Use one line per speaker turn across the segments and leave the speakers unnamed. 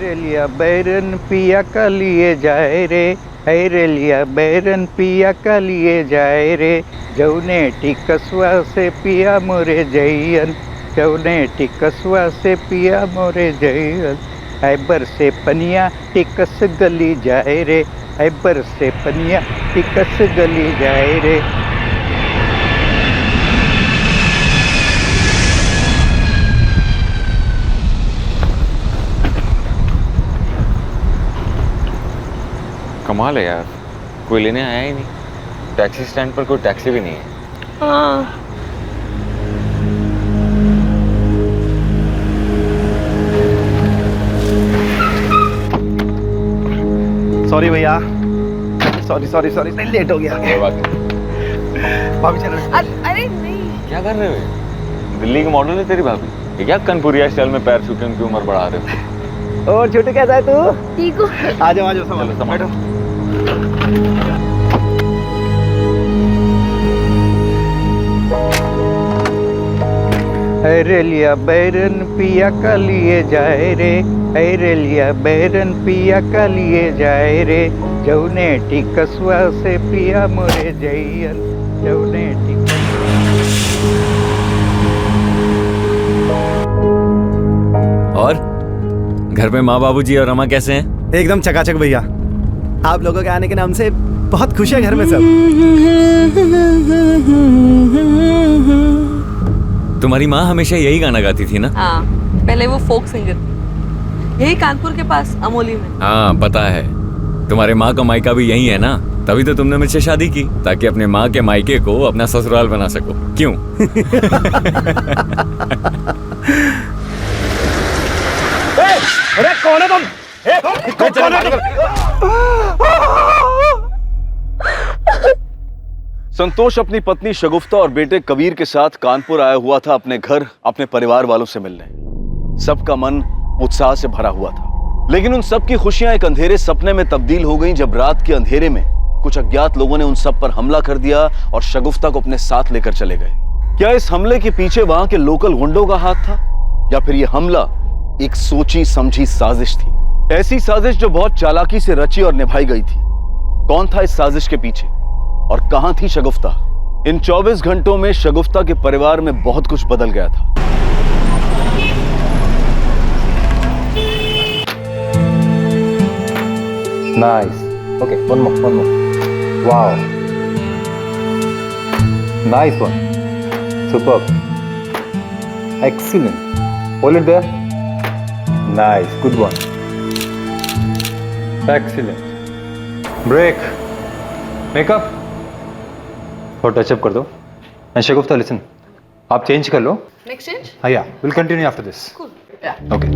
हैरेलिया बैरन पिया का लिए जाए रे, हैरेलिया बैरन पिया का लिए जाए रे, जौने टिकसवा से पिया मोरे जैयन, जौने टिकसवा से पिया मोरे जैयन, ऐबर से पनिया टिकस गली जाए रे, ऐबर से पनिया टिकस गली जाए रे।
कमाल है यार, कोई लेने आया ही नहीं। टैक्सी स्टैंड पर कोई टैक्सी भी नहीं है।
हाँ।
सॉरी भैया, सॉरी सॉरी सॉरी, लेट हो गया।
कोई बात नहीं।
भाभी चलो।
अरे नहीं,
क्या कर रहे हो? दिल्ली की मॉडल है तेरी भाभी, ये क्या कनपुरिया स्टाइल में पैर छू के उनकी उम्र बढ़ा रहे हो?
और छोटू कैसा है तू?
ठीक हो?
आ जाओ
चलो
बैठो।
हैरेलिया बैरन पिया का लिए जाए रे, हैरेलिया बैरन पिया का लिए जाए रे, जौने टिकसवा से पिया मोरे जैयन, जौने
और घर में माँ बाबूजी और रमा कैसे हैं?
एकदम चकाचक भैया, आप लोगों के आने के नाम से बहुत खुश है घर में सब।
तुम्हारी माँ हमेशा यही गाना गाती थी ना?
हाँ, पहले वो फोक सिंगर, यही कानपुर के पास अमोली में।
हाँ पता है, तुम्हारे माँ का मायका भी यही है ना, तभी तो तुमने मुझसे शादी की, ताकि अपने माँ के मायके को अपना ससुराल बना सको। क्यों?
अरे कौन है तुम? कौन है तुम?
संतोष अपनी पत्नी शगुफ्ता और बेटे कबीर के साथ कानपुर आया हुआ था अपने घर, अपने परिवार वालों से मिलने। सबका मन उत्साह से भरा हुआ था, लेकिन उन सब की खुशियां एक अंधेरे सपने में तब्दील हो गईं जब रात के अंधेरे में कुछ अज्ञात लोगों ने उन सब पर हमला कर दिया और शगुफ्ता को अपने साथ लेकर चले गए। क्या इस हमले के पीछे वहां के लोकल गुंडों का हाथ था, या फिर यह हमला एक सोची समझी साजिश थी? ऐसी साजिश जो बहुत चालाकी से रची और निभाई गई थी। कौन था इस साजिश के पीछे और कहां थी शगुफ्ता? इन 24 घंटों में शगुफ्ता के परिवार में बहुत कुछ बदल गया था।
Nice. Okay, one more. Wow. Nice one. Superb. Excellent. Hold it there. Nice. Good one. Excellent. Break. Makeup. और टचअप कर दो। And Shagufta, listen. आप चेंज कर लो।
Next change?
हाँ, yeah. We'll continue after this.
Cool. Yeah.
Okay.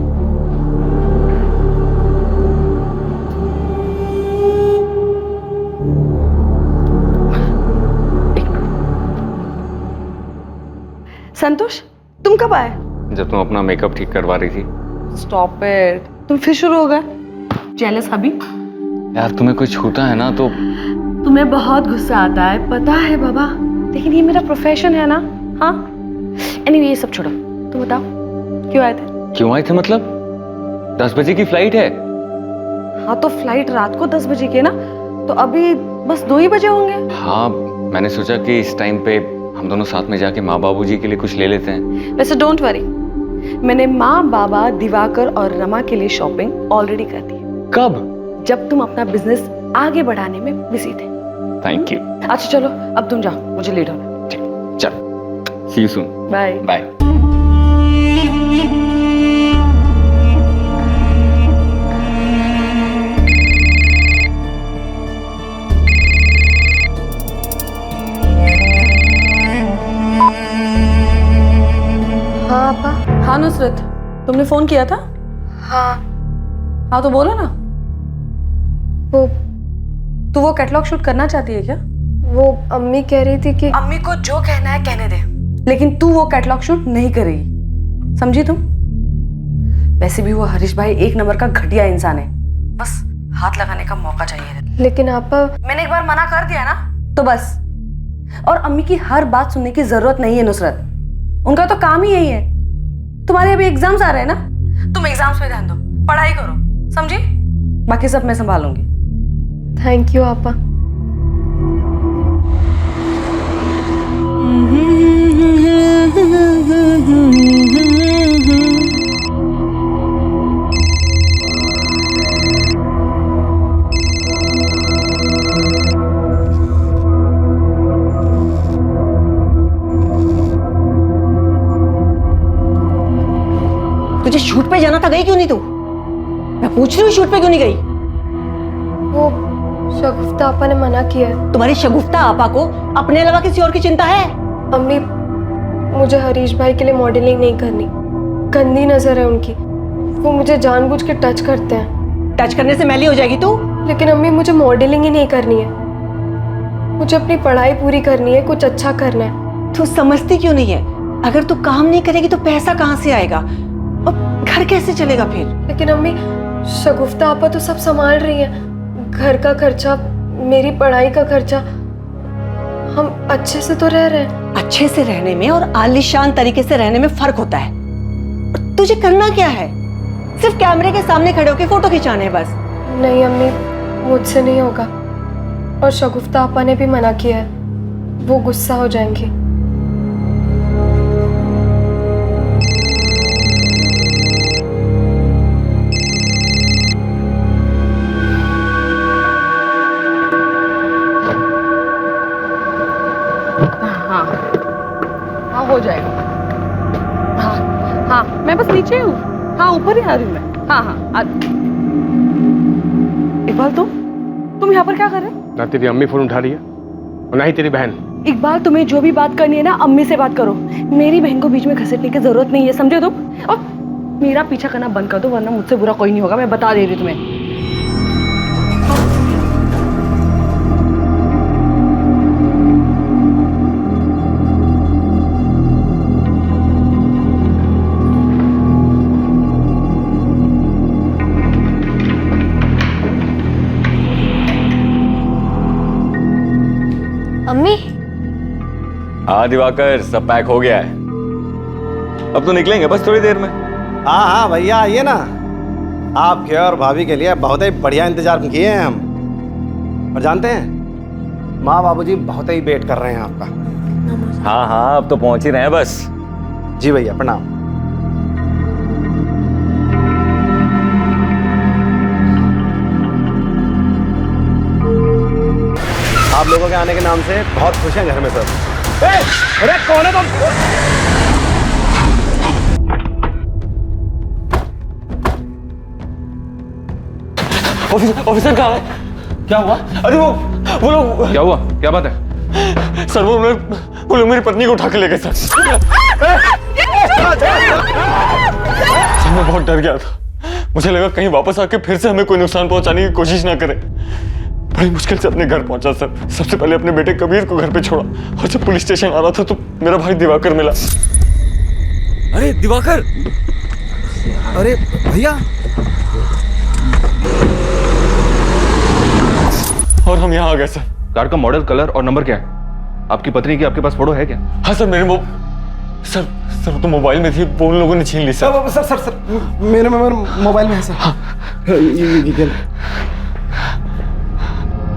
Santosh, तुम कब आए?
जब तुम अपना मेकअप ठीक करवा रही थी।
स्टॉप इट, तुम फिर शुरू हो गए। जेलस हबी?
यार तुम्हें कोई छूता है ना तो
तुम्हें बहुत गुस्सा आता है, पता है बाबा, लेकिन ये मेरा प्रोफेशन है ना। हाँ, एनीवे ये सब छोड़ो, तुम बताओ क्यों आए थे?
क्यों आए थे मतलब? 10 बजे की फ्लाइट है।
हाँ तो फ्लाइट रात को 10 बजे की है ना, तो अभी बस 2 ही बजे होंगे।
हाँ, मैंने सोचा कि इस टाइम पे हम दोनों साथ में जाके माँ बाबूजी के लिए कुछ ले लेते हैं।
वैसे डोंट वरी, मैंने माँ बाबा दिवाकर और रमा के लिए शॉपिंग ऑलरेडी कर दी है।
कब?
जब तुम अपना बिजनेस आगे बढ़ाने में बिजी थे।
Thank you.
अच्छा चलो, अब तुम जाओ, मुझे लेट होना है।
ठीक, चल, see you soon.
Bye
bye.
हाँ पापा। हाँ नुसरत, तुमने फोन किया था? हाँ तो बोलो ना। तू वो कैटलॉग शूट करना चाहती है क्या?
वो अम्मी कह रही थी कि
अम्मी को जो कहना है कहने दे, लेकिन तू वो कैटलॉग शूट नहीं करेगी, समझी तुम? वैसे भी वो हरीश भाई एक नंबर का घटिया इंसान है, बस हाथ लगाने का मौका चाहिए।
लेकिन आपा,
मैंने एक बार मना कर दिया ना तो बस। और अम्मी की हर बात सुनने की जरूरत नहीं है नुसरत, उनका तो काम ही यही है। तुम्हारे अभी एग्जाम्स आ रहे हैं ना, तुम एग्जाम्स में ध्यान दो, पढ़ाई करो, समझी? बाकी सब मैं संभालूंगी।
थैंक यू आपा।
तुझे शूट पे जाना था, गई क्यों नहीं तू? मैं पूछ रही हूँ शूट पे क्यों नहीं गई?
वो शगुफ्ता आपा ने मना किया है।
तुम्हारी शगुफ्ता आपा को अपने अलावा किसी और की चिंता है?
अम्मी, मुझे हरीश भाई के लिए मॉडलिंग नहीं करनी। गंदी नजर है उनकी। वो मुझे जानबूझ के टच करते हैं।
टच करने से मैली हो जाएगी तू।
लेकिन अम्मी, मुझे मॉडलिंग ही नहीं करनी है। मुझे अपनी पढ़ाई पूरी करनी है, कुछ अच्छा करना है।
तू समझती क्यों नहीं है? अगर तू काम नहीं करेगी तो पैसा कहाँ से आएगा और घर कैसे चलेगा फिर?
लेकिन अम्मी, शगुफ्ता आपा तो सब संभाल रही है। घर का खर्चा, मेरी पढ़ाई का खर्चा। हम अच्छे से तो रह रहे हैं।
अच्छे से रहने में और आलीशान तरीके से रहने में फर्क होता है। और तुझे करना क्या है? सिर्फ कैमरे के सामने खड़े होकर फोटो खिंचाने हैं बस।
नहीं अम्मी, मुझसे नहीं होगा। और शगुफ्ता आपा ने भी मना किया है। वो गुस्सा हो जाएंगी।
हाँ हो जाएगा। हाँ हाँ, मैं बस नीचे ही हूँ। हाँ, ऊपर ही आ रही हूँ मैं। हाँ हाँ इकबाल, तुम यहाँ पर क्या कर रहे हो?
ना तेरी अम्मी फोन उठा रही है और ना ही तेरी बहन।
इकबाल, तुम्हें जो भी बात करनी है ना, अम्मी से बात करो। मेरी बहन को बीच में घसीटने की जरूरत नहीं है, समझे तुम? और मेरा पीछा करना बंद कर दो, वरना मुझसे बुरा कोई नहीं होगा, मैं बता दे रही तुम्हें।
अम्मी,
हाँ दिवाकर, सब पैक हो गया है। अब तो निकलेंगे बस थोड़ी देर में।
हाँ हाँ भैया, आइए ना। आपके और भाभी के लिए बहुत ही बढ़िया इंतजार किए हैं हम। और जानते हैं, माँ बाबूजी बहुत ही वेट कर रहे हैं आपका।
हाँ हाँ, अब तो पहुंच ही रहे हैं बस।
जी भैया, प्रणाम। आप लोगों के आने के नाम से बहुत खुश हैं घर में सब।
अरे कौन है तुम?
ऑफिसर कहाँ है? क्या हुआ? अरे वो लोग।
क्या हुआ? क्या बात है?
सर वो लोग मेरी पत्नी को उठा के ले गए सर। सर मैं बहुत डर गया था। मुझे लगा कहीं वापस आके फिर से हमें कोई नुकसान पहुंचाने की कोशिश ना करे। बड़ी मुश्किल से अपने घर पहुंचा सर। सबसे पहले अपने बेटे कबीर को घर पे छोड़ा और जब पुलिस स्टेशन आ रहा था तो मेरा भाई दिवाकर मिला।
अरे दिवाकर!
अरे भैया!
और हम यहाँ आ गए सर।
कार का मॉडल, कलर और नंबर क्या है? आपकी पत्नी की आपके पास फोटो है क्या?
हाँ सर, सर तो मोबाइल में थी, वो उन लोगों ने छीन ली सर।
सर मेरे मोबाइल में है सर। हाँ।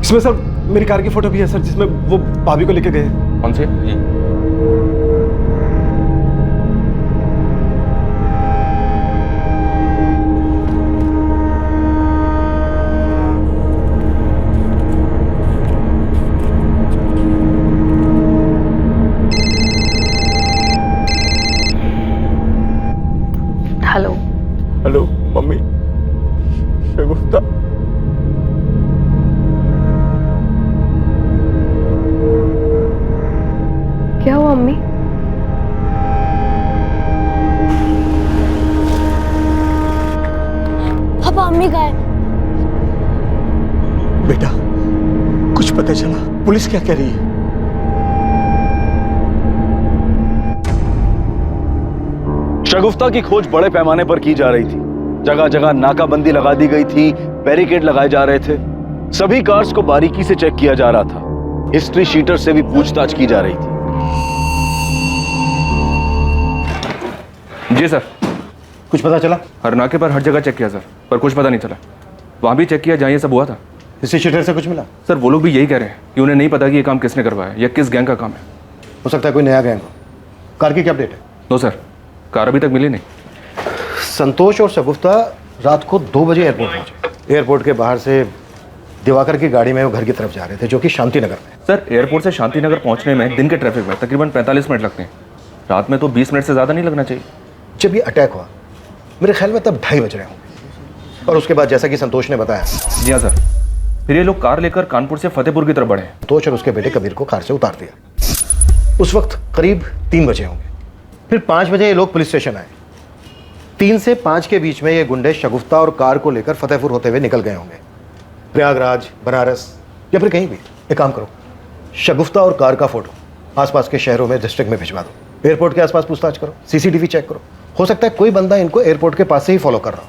इसमें सर मेरी कार की फोटो भी है सर, जिसमें वो भाभी को लेके गए।
कौन से?
हेलो।
हेलो मम्मी, शगुफ्ता।
क्या हुआ अम्मी?
पापा, अम्मी गायब।
बेटा, कुछ पता चला? पुलिस क्या कह रही है?
शगुफ्ता की खोज बड़े पैमाने पर की जा रही थी। जगह जगह नाकाबंदी लगा दी गई थी, बैरिकेड लगाए जा रहे थे। सभी कार्स को बारीकी से चेक किया जा रहा था। हिस्ट्री शीटर से भी पूछताछ की जा रही थी।
जी सर।
कुछ पता चला?
हर नाके पर हर जगह चेक किया सर,
पर कुछ पता नहीं चला। वहाँ भी चेक किया जहाँ ये सब हुआ था।
इसी शटर से कुछ मिला?
सर वो लोग भी यही कह रहे हैं कि उन्हें नहीं पता कि ये काम किसने करवाया या किस गैंग का काम है।
हो सकता है कोई नया गैंग हो। कार की क्या अपडेट है?
नो सर, कार अभी तक मिली नहीं।
संतोष और शगुफ्ता रात को 2 बजे एयरपोर्ट पहुंचे। एयरपोर्ट के बाहर से दिवाकर की गाड़ी में वो घर की तरफ जा रहे थे, जो कि शांति नगर में।
सर एयरपोर्ट से शांतिनगर पहुंचने में दिन के ट्रैफिक में तकरीबन 45 मिनट लगते हैं। रात में तो 20 मिनट से ज़्यादा नहीं लगना चाहिए।
जब ये अटैक हुआ मेरे ख्याल में तब 2:30 बज रहे होंगे। और उसके बाद जैसा कि संतोष ने बताया,
जी हाँ सर, फिर ये लोग कार लेकर कानपुर से फतेहपुर की तरफ बढ़े।
संतोष और उसके बेटे कबीर को कार से उतार दिया। उस वक्त करीब 3 बजे होंगे। फिर 5 बजे ये लोग पुलिस स्टेशन आए। 3 से 5 के बीच में ये गुंडे शगुफ्ता और कार को लेकर फतेहपुर होते हुए निकल गए होंगे, प्रयागराज, बनारस या फिर कहीं भी। एक काम करो, शगुफ्ता और कार का फोटो आसपास के शहरों में, डिस्ट्रिक्ट में भिजवा दो। एयरपोर्ट के आसपास पूछताछ करो, सीसीटीवी चेक करो। हो सकता है कोई बंदा इनको एयरपोर्ट के पास से ही फॉलो कर रहा हो।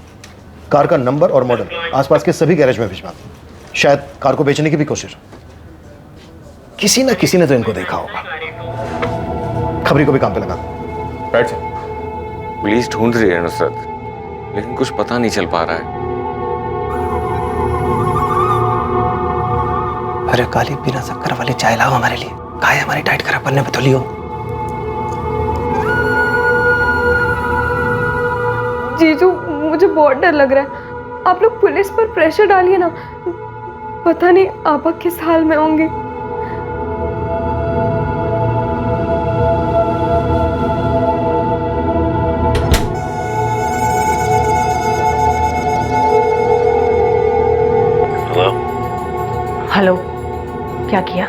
कार का नंबर और मॉडल आसपास के सभी गैरेज में भिजवा दो। शायद कार को बेचने की भी कोशिश हो। किसी ना किसी ने तो इनको देखा होगा। खबरी को भी काम पे लगा दो।
Right sir.
पुलिस ढूंढ रही है नुसरत, लेकिन कुछ पता नहीं चल पा रहा है।
अरे काली, बिना शक्कर वाली चाय लाओ हमारे लिए। कहा है हमारी डाइट खराब करने में तो लियो।
जीजू मुझे बहुत डर लग रहा है। आप लोग पुलिस पर प्रेशर डालिए ना, पता नहीं आपा किस हाल में होंगे।
हेलो, क्या किया?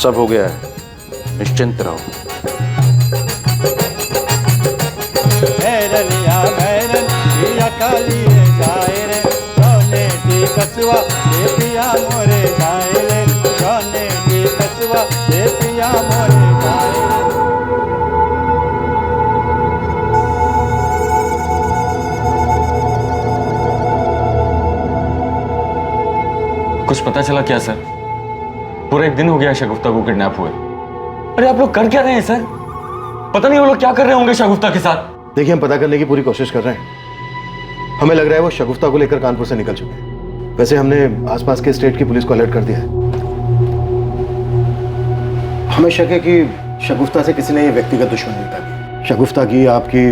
सब हो गया है, निश्चिंत रहो।
कुछ पता चला क्या सर? पूरा 1 दिन हो गया शगुफ्ता को किडनैप हुए। अरे आप लोग कर क्या रहे हैं सर? पता नहीं वो लोग क्या कर रहे होंगे शगुफ्ता के साथ।
देखिए, हम पता करने की पूरी कोशिश कर रहे हैं। हमें लग रहा है वो शगुफ्ता को लेकर कानपुर से निकल चुके हैं। वैसे हमने आसपास के स्टेट की पुलिस को अलर्ट कर दिया है। हमें शक है कि शगुफ्ता से किसी ने ये व्यक्तिगत दुश्मनी निकाली। शगुफ्ता की, आपकी,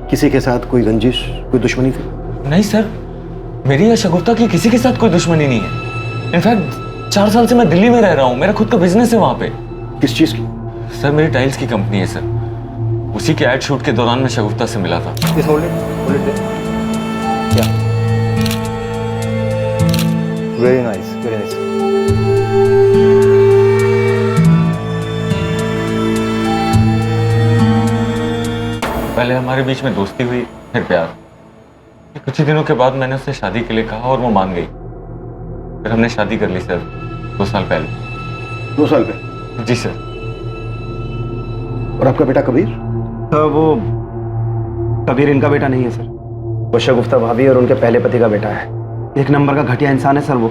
किसी के साथ कोई रंजिश, कोई दुश्मनी थी?
नहीं सर, मेरी या शगुफ्ता की किसी के साथ कोई दुश्मनी नहीं है। इनफैक्ट 4 साल से मैं दिल्ली में रह रहा हूँ। मेरा खुद का बिजनेस है वहाँ पे।
किस चीज की?
सर मेरी टाइल्स की कंपनी है सर। उसी के एड शूट के दौरान मैं शगुफ्ता से मिला था।
Very nice, very nice.
पहले हमारे बीच में दोस्ती हुई, फिर प्यार। कुछ ही दिनों के बाद मैंने उससे शादी के लिए कहा और वो मान गई। फिर हमने शादी कर ली सर 2 साल पहले।
2 साल पहले?
जी सर।
और आपका बेटा कबीर?
वो कबीर इनका बेटा नहीं है सर। वो शगुफ्ता भाभी और उनके पहले पति का बेटा है। 1 नंबर का घटिया इंसान है सर वो।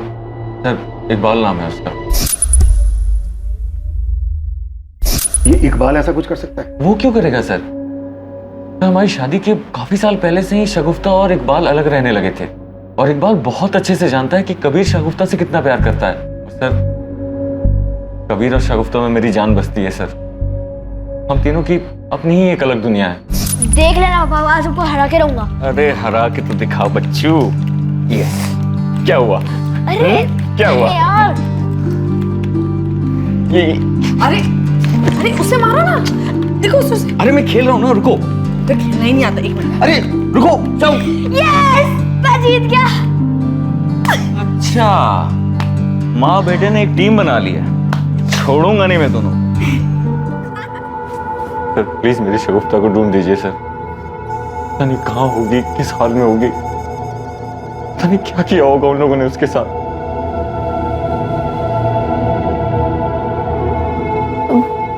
सर इकबाल नाम है उसका।
ये इकबाल ऐसा कुछ कर सकता है?
वो क्यों करेगा सर? तो हमारी शादी के काफी साल पहले से ही शगुफ्ता और इकबाल अलग रहने लगे थे। और इकबाल बहुत अच्छे से जानता है कि कबीर शगुफ्ता से कितना प्यार करता है। सर कबीर और शगुफ्ता में मेरी जान बसती है सर। हम तीनों की अपनी ही एक अलग दुनिया है।
देख लेना बाबा, आज ऊपर हरा के रहूंगा।
अरे हरा के तो दिखाओ बच्चू। ये क्या हुआ?
अरे
क्या हुआ
यार?
ये
अरे अरे उसे मारो ना, देखो उसे।
अरे मैं खेल रहा हूँ ना, रुको।
तो खेलना ही नहीं आता। 1 मिनट।
अरे रुको, जाओ।
यस, मैं जीत गया।
अच्छा, माँ बेटे ने एक टीम बना ली है। छोड़ूंगा नहीं मैं दोनों। सर प्लीज मेरी शगुफ्ता को ढूंढ दीजिए सर। पता नहीं कहाँ होगी, किस हाल में होगी। पता नहीं क्या किया होगा उन लोगों ने उसके साथ।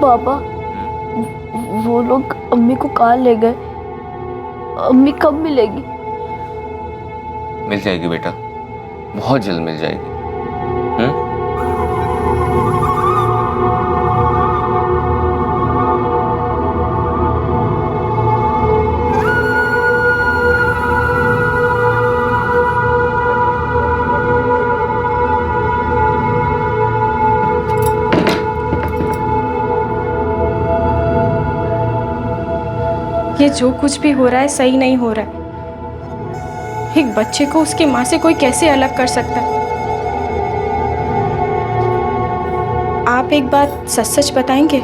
पापा, वो लोग अम्मी को कहाँ ले गए? अम्मी कब मिलेगी?
मिल जाएगी बेटा, बहुत जल्द मिल जाएगी।
ये जो कुछ भी हो रहा है सही नहीं हो रहा है। एक बच्चे को उसकी माँ से कोई कैसे अलग कर सकता है? आप एक बात सच सच बताएंगे?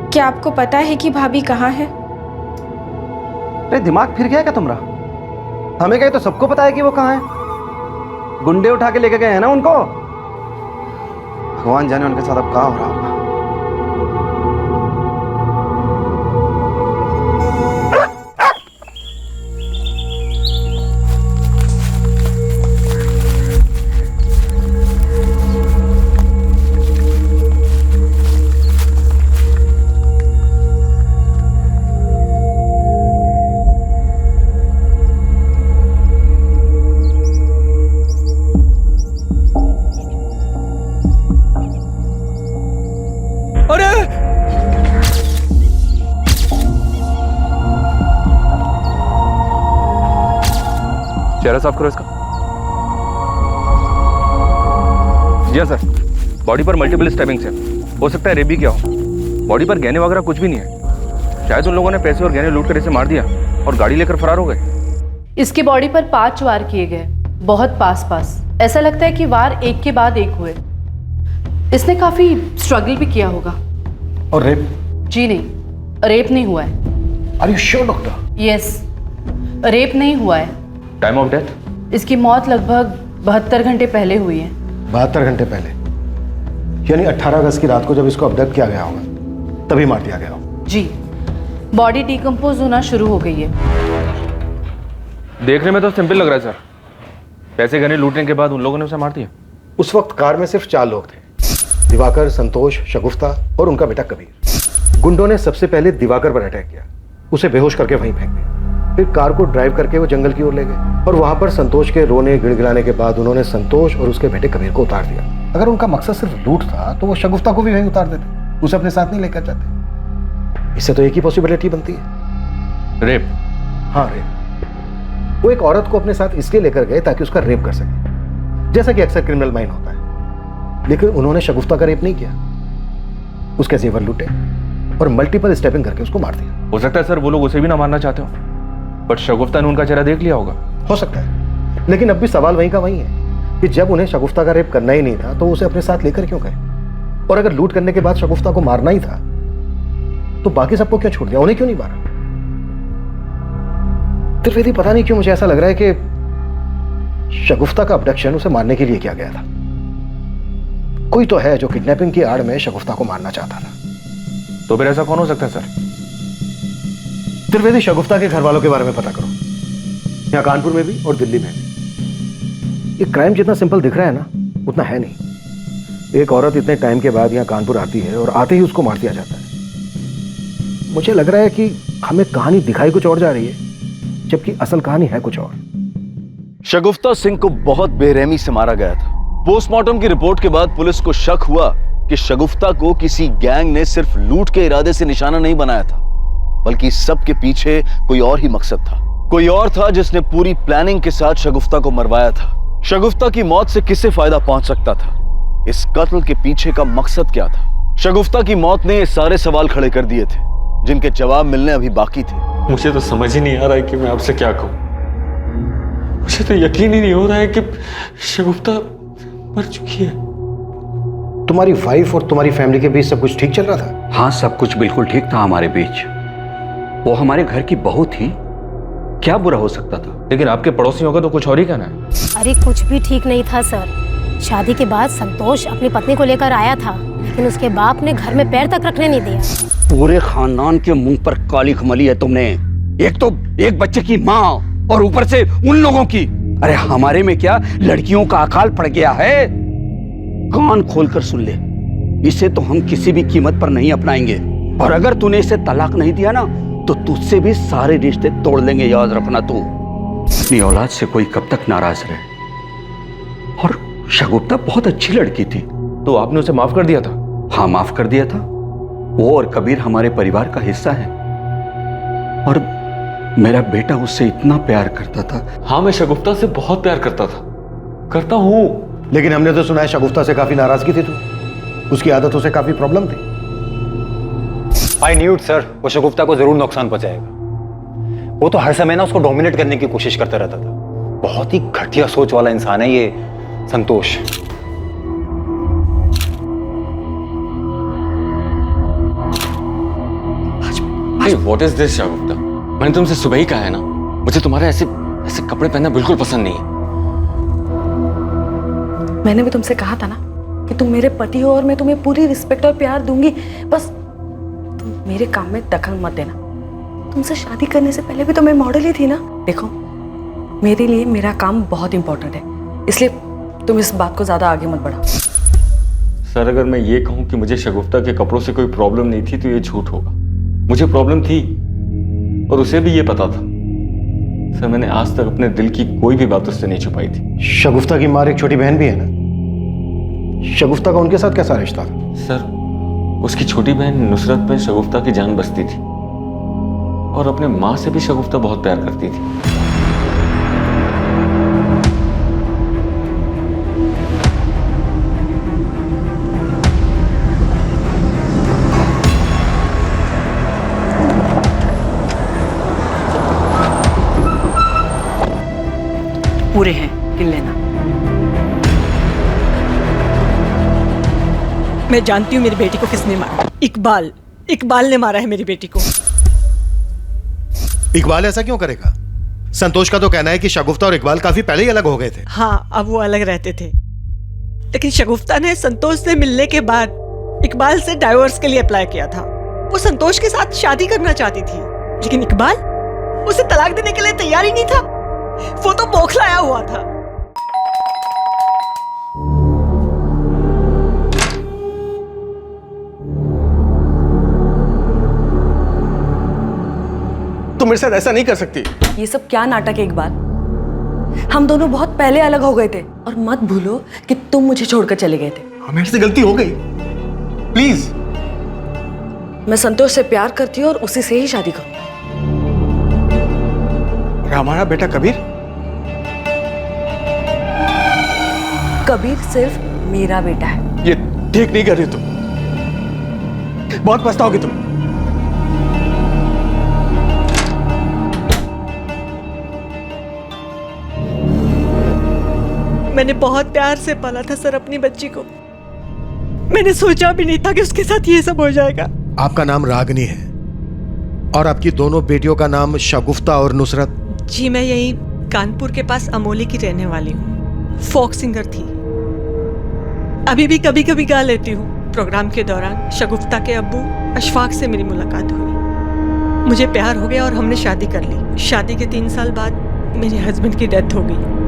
क्या आपको पता है कि भाभी कहाँ है?
अरे दिमाग फिर गया क्या तुम्हारा? हमें क्या, तो सबको पता है कि वो कहाँ है। गुंडे उठा के लेके गए हैं ना उनको। भगवान जाने उनके साथ अब क्या हो रहा होगा।
चेहरा साफ करो इसका। जी हाँ सर, बॉडी पर मल्टीपल स्टैबिंग्स है। हो सकता है रेप भी किया हो। बॉडी पर गहने वगैरह कुछ भी नहीं है। शायद उन लोगों ने पैसे और गहने लूट कर इसे मार दिया और गाड़ी लेकर फरार हो गए।
इसकी बॉडी पर 5 वार किए गए, बहुत पास पास। ऐसा लगता है कि वार एक के बाद एक हुए। इसने काफी स्ट्रगल भी किया होगा।
और रेप?
जी नहीं, रेप नहीं हुआ है।
Are you sure doctor?
Yes, rape नहीं हुआ है।
Time of death?
इसकी मौत लगभग 72 घंटे पहले हुई है।
72 घंटे पहले? यानी 18 अगस्त की रात को जब इसको अबडक्ट किया गया होगा तभी मार दिया गया होगा।
जी, बॉडी डिकम्पोज होना शुरू हो गई है।
देखने में तो सिंपल लग रहा है सर। पैसे गहने लूटने के बाद उन लोगों ने उसे मार दिया।
उस वक्त कार में सिर्फ 4 लोग थे, दिवाकर, संतोष, शगुफ्ता और उनका बेटा कबीर। गुंडों ने सबसे पहले दिवाकर पर अटैक किया, उसे बेहोश करके वहीं फेंक दिया। फिर कार को ड्राइव करके वो जंगल की ओर ले गए और वहां पर संतोष के रोने गिड़गिड़ाने के बाद उन्होंने संतोष और उसके बेटे कबीर को उतार दिया। अगर उनका मकसद सिर्फ लूट था तो वो शगुफ्ता को भी वहीं उतार देते, उसे अपने साथ नहीं लेकर जाते। इससे तो एक ही पॉसिबिलिटी बनती है,
रेप।
हाँ, रेप। वो एक औरत को अपने साथ इसलिए लेकर गए ताकि उसका रेप कर सके, जैसा कि अक्सर क्रिमिनल माइंड होता है। लेकिन उन्होंने शगुफ्ता का रेप नहीं किया, उसके जेवर लूटे और मल्टीपल स्टेपिंग करके उसको मार दिया।
हो सकता है सर वो लोग उसे भी ना मारना चाहते हो, बट शगुफ्ता ने उनका चेहरा देख लिया होगा।
हो सकता है, लेकिन अब भी सवाल वहीं का वहीं है कि जब उन्हें शगुफ्ता का रेप करना ही नहीं था तो उसे अपने साथ लेकर क्यों गए? और अगर लूट करने के बाद शगुफ्ता को मारना ही था तो बाकी सबको क्यों छोड़ दिया, उन्हें क्यों नहीं मारा? त्रिवेदी, पता नहीं क्यों मुझे ऐसा लग रहा है कि शगुफ्ता का अबडक्शन उसे मारने के लिए किया गया था। कोई तो है जो किडनैपिंग की आड़ में शगुफ्ता को मारना चाहता था।
तो फिर ऐसा कौन हो सकता है सर?
त्रिवेदी, शगुफ्ता के घर वालों के बारे में पता करो, यहाँ कानपुर में भी और दिल्ली में भी। ये क्राइम जितना सिंपल दिख रहा है ना, उतना है नहीं। एक औरत इतने टाइम के बाद यहाँ कानपुर आती है और आते ही उसको मार दिया जाता है। मुझे लग रहा है कि हमें कहानी दिखाई कुछ और जा रही है, जबकि असल कहानी है कुछ और।
शगुफ्ता सिंह को बहुत बेरहमी से मारा गया था। पोस्टमार्टम की रिपोर्ट के बाद पुलिस को शक हुआ कि शगुफ्ता को किसी गैंग ने सिर्फ लूट के इरादे से निशाना नहीं बनाया था, बल्कि सबके पीछे कोई और ही मकसद था। कोई और था जिसने पूरी प्लानिंग के साथ शगुफ्ता को मरवाया था। शगुफ्ता की मौत से किसे फायदा पहुंच सकता था? इस कत्ल के पीछे का मकसद क्या था? शगुफ्ता की मौत ने ये सारे सवाल खड़े कर दिए थे, जिनके जवाब मिलने अभी बाकी थे।
मुझे तो समझ ही नहीं आ रहा है कि मैं आपसे क्या कहूं। मुझे तो यकीन ही नहीं हो रहा है कि शगुफ्ता मर चुकी है।
तुम्हारी वाइफ और तुम्हारी फैमिली के बीच सब कुछ ठीक चल रहा था?
हाँ, सब कुछ बिल्कुल ठीक था हमारे बीच। वो हमारे घर की बहू थी, क्या बुरा हो सकता था?
लेकिन आपके पड़ोसियों का तो कुछ और ही कहना है।
अरे कुछ भी ठीक नहीं था सर। शादी के बाद संतोष अपनी पत्नी को लेकर आया था, लेकिन उसके बाप ने घर में पैर तक रखने नहीं दिया।
पूरे खानदान के मुंह पर काली खमली है तुमने। एक तो एक बच्चे की माँ और ऊपर से उन लोगों की। अरे हमारे में क्या लड़कियों का अकाल पड़ गया है? कान खोलकर सुन ले, इसे तो हम किसी भी कीमत पर नहीं अपनाएंगे। और अगर तूने इसे तलाक नहीं दिया ना तो तुझसे भी सारे रिश्ते तोड़ लेंगे, याद रखना। तू अपनी औलाद से कोई कब तक नाराज रहे। और शगुफ्ता बहुत अच्छी लड़की थी।
तो आपने उसे माफ कर दिया था?
हाँ, माफ कर दिया था। वो और कबीर हमारे परिवार का हिस्सा है और मेरा बेटा उससे इतना प्यार करता था।
हाँ, मैं शगुफ्ता से बहुत प्यार करता था, करता हूँ।
लेकिन हमने तो सुना है शगुफ्ता से काफी नाराजगी थी, तू उसकी आदतों से काफी प्रॉब्लम थी।
आई न्यू इट सर, वो शगुफ्ता को जरूर नुकसान पहुंचाएगा। वो तो हर समय ना उसको डोमिनेट करने की कोशिश करता रहता था। बहुत ही घटिया सोच वाला इंसान है ये संतोष।
व्हाट इज दिस शगुफ्ता? मैंने तुमसे सुबह ही कहा है ना, मुझे तुम्हारे ऐसे ऐसे कपड़े पहनना बिल्कुल पसंद नहीं है।
मैंने भी तुमसे कहा था ना कि तुम मेरे पति हो और मैं तुम्हें पूरी रिस्पेक्ट और प्यार दूंगी, बस तुम मेरे काम में दखल मत देना। तुमसे शादी करने से पहले भी तो मैं मॉडल ही थी ना। देखो, मेरे लिए मेरा काम बहुत इंपॉर्टेंट है, इसलिए तुम इस बात को ज्यादा आगे मत बढ़ाओ।
सर, अगर मैं ये कहूं कि मुझे शगुफ्ता के कपड़ों से कोई प्रॉब्लम नहीं थी तो ये झूठ होगा। मुझे प्रॉब्लम थी और उसे भी ये पता था। सर, मैंने आज तक अपने दिल की कोई भी बात उससे नहीं छुपाई थी।
शगुफ्ता की माँ एक छोटी बहन भी है ना, शगुफ्ता का उनके साथ कैसा रिश्ता था?
सर, उसकी छोटी बहन नुसरत पे शगुफ्ता की जान बसती थी और अपने माँ से भी शगुफ्ता बहुत प्यार करती थी।
पूरे हैं, गिन लेना।
मैं जानती हूँ मेरी बेटी को किसने मारा। इकबाल ने मारा है मेरी बेटी को।
इकबाल ऐसा क्यों करेगा? संतोष का तो कहना है कि शगुफ्ता और इकबाल काफी पहले ही अलग हो गए थे।
हाँ, अब वो अलग रहते थे, लेकिन शगुफ्ता ने संतोष से मिलने के बाद इकबाल से डाइवोर्स के लिए अप्लाई किया था। वो संतोष के साथ शादी करना चाहती थी, लेकिन इकबाल उसे तलाक देने के लिए तैयार ही नहीं था। वो तो बौखलाया हुआ था।
तुम मेरे साथ ऐसा नहीं कर सकती।
ये सब क्या नाटक है इकबाल? हम दोनों बहुत पहले अलग हो गए थे और मत भूलो कि तुम मुझे छोड़कर चले गए थे।
मेरे से गलती हो गई, प्लीज।
मैं संतोष से प्यार करती हूँ और उसी से ही शादी करूँ।
हमारा बेटा
कबीर सिर्फ मेरा बेटा है।
ये ठीक नहीं कर रही तुम, बहुत पछताओगे तुम।
मैंने बहुत प्यार से पाला था सर अपनी बच्ची को। मैंने सोचा भी नहीं था कि उसके साथ ये सब हो जाएगा।
आपका नाम रागनी है और आपकी दोनों बेटियों का नाम शगुफ्ता और नुसरत।
जी, मैं यही कानपुर के पास अमोली की रहने वाली हूँ। फोक सिंगर थी। अभी भी कभी कभी गा लेती हूँ। प्रोग्राम के दौरान शगुफ्ता के अब्बू अशफाक से मेरी मुलाकात हुई। मुझे प्यार हो गया और हमने शादी कर ली। शादी के 3 साल बाद मेरे हस्बैंड की डेथ हो गई।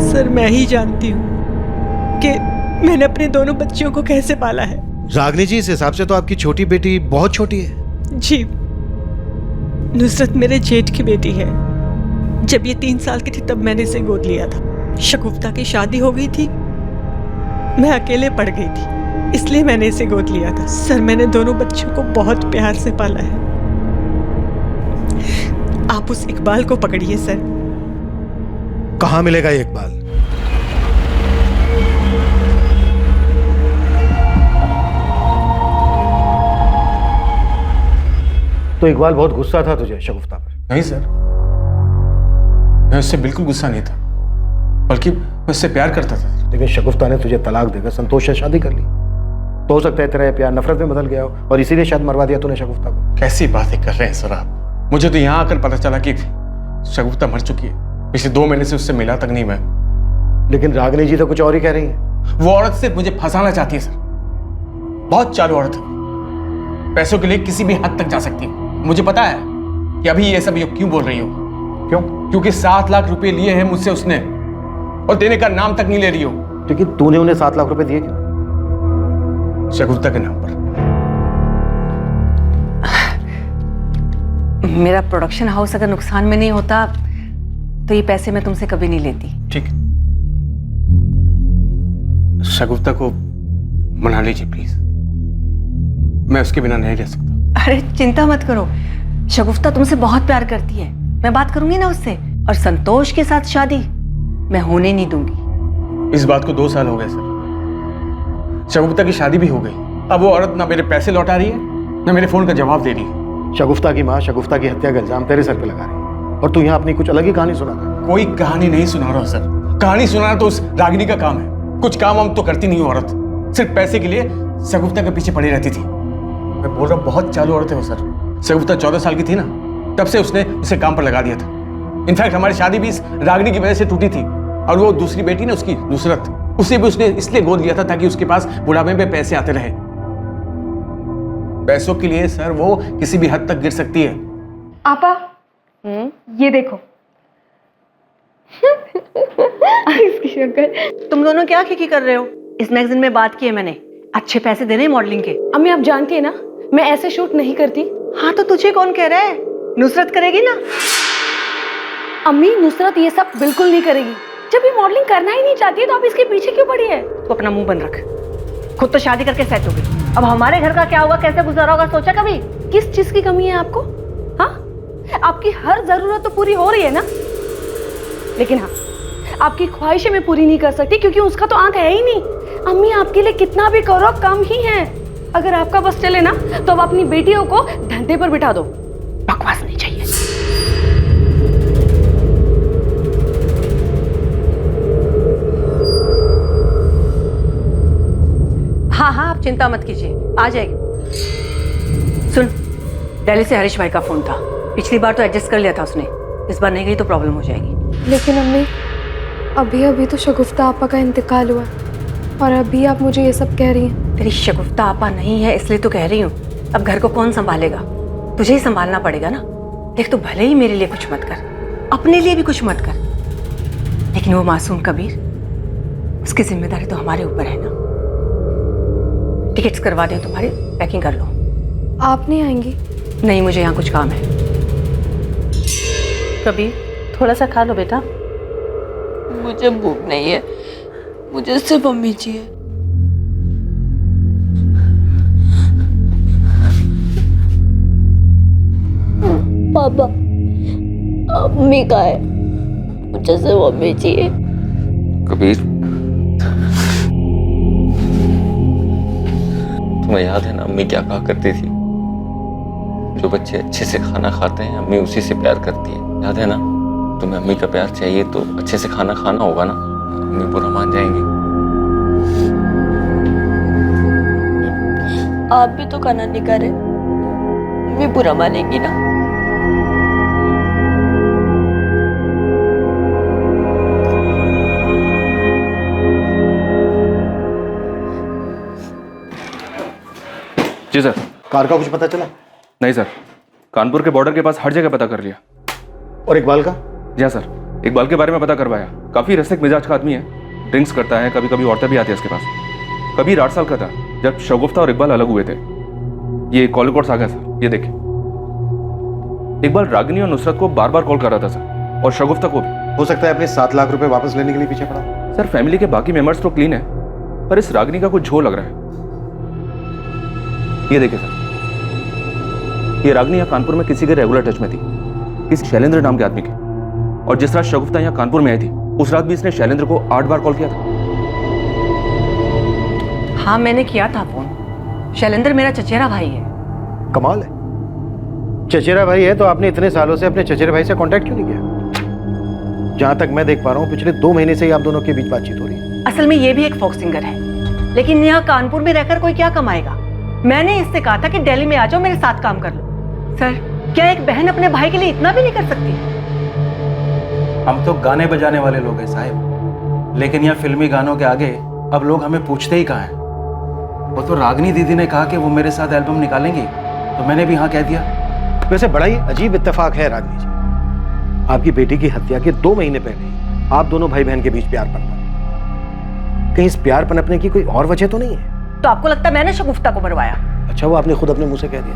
सर, मैं ही जानती हूँ कि मैंने अपने दोनों बच्चियों को कैसे पाला है।
रागनी जी, इस हिसाब से तो आपकी छोटी बेटी बहुत छोटी है।
जी, नुसरत मेरे जेठ की बेटी है। जब ये 3 साल की थी तब मैंने इसे गोद लिया था। शगुफ्ता की शादी हो गई थी, मैं अकेले पड़ गई थी, इसलिए मैंने इसे गोद लिया था। सर, मैंने दोनों बच्चों को बहुत प्यार से पाला है। आप उस इकबाल को पकड़िए सर।
कहाँ मिलेगा ये इकबाल?
तो इकबाल बहुत गुस्सा था तुझे शगुफ्ता पर?
नहीं सर, मैं उससे बिल्कुल गुस्सा नहीं था, बल्कि मैं उससे प्यार करता था।
लेकिन शगुफ्ता ने तुझे तलाक देकर संतोष से शादी कर ली, तो हो सकता है तेरा ये प्यार नफरत में बदल गया हो और इसीलिए शायद मरवा दिया तूने शगुफ्ता को।
कैसी बातें कर रहे हैं सर आप? मुझे तो यहाँ आकर पता चला कि शगुफ्ता मर चुकी है। पिछले 2 महीने से उससे मिला तक नहीं मैं।
लेकिन रागनी जी तो कुछ और ही कह रही है।
वो औरत सिर्फ मुझे फंसाना चाहती है सर। बहुत चालू औरत है, पैसों के लिए किसी भी हद तक जा सकती है। मुझे पता है कि अभी ये सब क्यों बोल रही हो।
क्यों?
क्योंकि 7 लाख रुपए लिए हैं मुझसे उसने और देने का नाम तक नहीं ले रही हो।
लेकिन तूने उन्हें 7 लाख रुपए दिए क्यों?
शगुफ्ता के नाम पर।
मेरा प्रोडक्शन हाउस अगर नुकसान में नहीं होता तो ये पैसे मैं तुमसे कभी नहीं लेती।
ठीक, शगुफ्ता को मना लीजिए प्लीज। मैं उसके बिना नहीं रह सकता।
अरे चिंता मत करो, शगुफ्ता तुमसे बहुत प्यार करती है। मैं बात करूंगी ना उससे, और संतोष के साथ शादी मैं होने नहीं दूंगी।
इस बात को 2 साल हो गए सर। शगुफ्ता की शादी भी हो गई, अब वो औरत ना मेरे पैसे लौटा रही है
न मेरे फोन का जवाब दे रही है।
शगुफ्ता की माँ शगुफ्ता की हत्या का इल्जाम तेरे सर पे लगा रही है और तू यहाँ अपनी कुछ अलग ही कहानी सुना रहा है।
कोई कहानी नहीं सुना रहा सर। कहानी सुनाना तो उस रागिनी का काम है। कुछ काम हम तो करती नहीं औरत, सिर्फ पैसे के लिए शगुफ्ता के पीछे पड़ी रहती थी। मैं बोल रहा हूँ बहुत चालू औरत है वो सर। शगुफ्ता 14 साल की थी ना, तब से उसने उसे काम पर लगा दिया था। इनफैक्ट हमारी शादी भी इस रागिनी की वजह से टूटी थी। और वो दूसरी बेटी ना उसकी नुसरत, उसे भी उसने इसलिए गोद लिया था ताकि उसके पास बुढ़ापे में पैसे आते रहे। पैसों के लिए सर वो किसी भी हद तक गिर सकती है।
आपा ये देखो इसकी शक्ल।
तुम दोनों क्या खिकी कर रहे हो? इस मैगजीन में बात की है मैंने, अच्छे पैसे देने मॉडलिंग के।
अम्मी आप जानती है ना मैं ऐसे शूट नहीं करती।
हाँ तो तुझे कौन कह रहा है? नुसरत करेगी ना।
अम्मी नुसरत ये सब बिल्कुल नहीं करेगी। जब ये मॉडलिंग करना ही नहीं चाहती है तो आप इसके पीछे क्यों पड़ी है?
तू अपना मुंह बंद रख। खुद तो शादी करके सेट हो गई, अब हमारे घर का क्या होगा, कैसे गुजारा होगा, सोचा कभी?
किस चीज की कमी है आपको? हाँ आपकी हर जरूरत तो पूरी हो रही है ना, लेकिन हाँ आपकी ख्वाहिशें मैं पूरी नहीं कर सकती क्योंकि उसका तो आंख है ही नहीं। अम्मी आपके लिए कितना भी करो कम ही है। अगर आपका बस चले ना तो अब अपनी बेटियों को धंधे पर बिठा दो। बकवास नहीं चाहिए।
हाँ हाँ आप चिंता मत कीजिए, आ जाएगी। सुन, दिल्ली से हरीश भाई का फोन था। पिछली बार तो एडजस्ट कर लिया था उसने, इस बार नहीं गई तो प्रॉब्लम हो जाएगी।
लेकिन अम्मी अभी अभी तो शगुफ्ता आपा का इंतकाल हुआ और अभी आप मुझे ये सब कह रही हैं।
तेरी शगुफ्ता आपा नहीं है इसलिए तो कह रही हूँ। अब घर को कौन संभालेगा? तुझे ही संभालना पड़ेगा ना। देख तू भले ही मेरे लिए कुछ मत कर, अपने लिए भी कुछ मत कर, लेकिन वो मासूम कबीर, उसकी जिम्मेदारी तो हमारे ऊपर है ना। टिकट्स करवा दे तुम्हारी, पैकिंग कर लो।
आप नहीं आएंगी?
नहीं, मुझे यहाँ कुछ काम है।
कबीर थोड़ा सा खा लो बेटा। मुझे भूख नहीं है, मुझे सिर्फ अम्मी चाहिए। पापा अम्मी का है, मुझे सिर्फ अम्मी चाहिए।
कबीर तुम्हें याद है ना अम्मी क्या कहा करती थी? जो बच्चे अच्छे से खाना खाते हैं अम्मी उसी से प्यार करती है। याद है ना? तुम्हें अम्मी का प्यार चाहिए तो अच्छे से खाना खाना होगा ना, अम्मी बुरा मान जाएंगी।
आप भी तो खाना नहीं खा रहे, अम्मी बुरा मानेंगी ना।
जी सर।
कार का कुछ पता चला?
नहीं सर, कानपुर के बॉर्डर के पास हर जगह पता कर लिया।
और इकबाल का?
जी हाँ सर, इकबाल के बारे में पता करवाया। काफी रसिक मिजाज का आदमी है, ड्रिंक्स करता है, कभी कभी औरतें भी आती है उसके पास। कबीर 8 साल का था जब शगुफ्ता और इकबाल अलग हुए थे। ये कॉल रिकॉर्ड्स आ गए सर, ये देखिए। इकबाल रागिनी और नुसरत को बार बार कॉल कर रहा था सर, और शगुफ्ता को भी।
हो सकता है अपने 7 लाख रुपए वापस लेने के लिए पीछे पड़ा।
सर फैमिली के बाकी मेंबर्स तो क्लीन है, पर इस रागिनी का कुछ झोल लग रहा है। ये देखिए सर, ये रागिनी यहाँ कानपुर में किसी के रेगुलर टच में थी, किसी शैलेंद्र नाम के आदमी के। और जिस रात शगुफ्ता यहाँ कानपुर में आई थी उस रात भी इसने शैलेंद्र को 8 बार कॉल किया था।
हाँ मैंने किया था फोन। शैलेंद्र मेरा चचेरा भाई है।
कमाल है, चचेरा भाई है तो आपने इतने सालों से अपने चचेरे भाई से कांटेक्ट क्यों नहीं किया? जहां तक मैं देख पा रहा हूँ पिछले 2 महीने से ही आप दोनों के बीच बातचीत हो रही है।
असल में ये भी एक फोक सिंगर है, लेकिन यहाँ कानपुर में रहकर कोई क्या कमाएगा। मैंने इससे कहा था कि दिल्ली में आ जाओ, मेरे साथ काम कर लो। सर क्या एक बहन अपने भाई के लिए इतना भी नहीं कर सकती?
हम तो गाने बजाने वाले लोग हैं साहिब, लेकिन यहाँ फिल्मी गानों के आगे अब लोग हमें पूछते ही कहाँ हैं। वो तो रागिनी दीदी ने कहा कि वो मेरे साथ एल्बम निकालेंगी, तो मैंने भी हाँ कह दिया।
वैसे बड़ा ही अजीब इत्तेफाक है रागिनी जी, आपकी बेटी की हत्या के 2 महीने पहले ही आप दोनों भाई बहन के बीच प्यार पनपा। कहीं इस प्यार पनपने की कोई और वजह तो नहीं है?
तो आपको लगता है मैंने शगुफ्ता को मरवाया?
अच्छा वो आपने खुद अपने मुंह से कह दिया,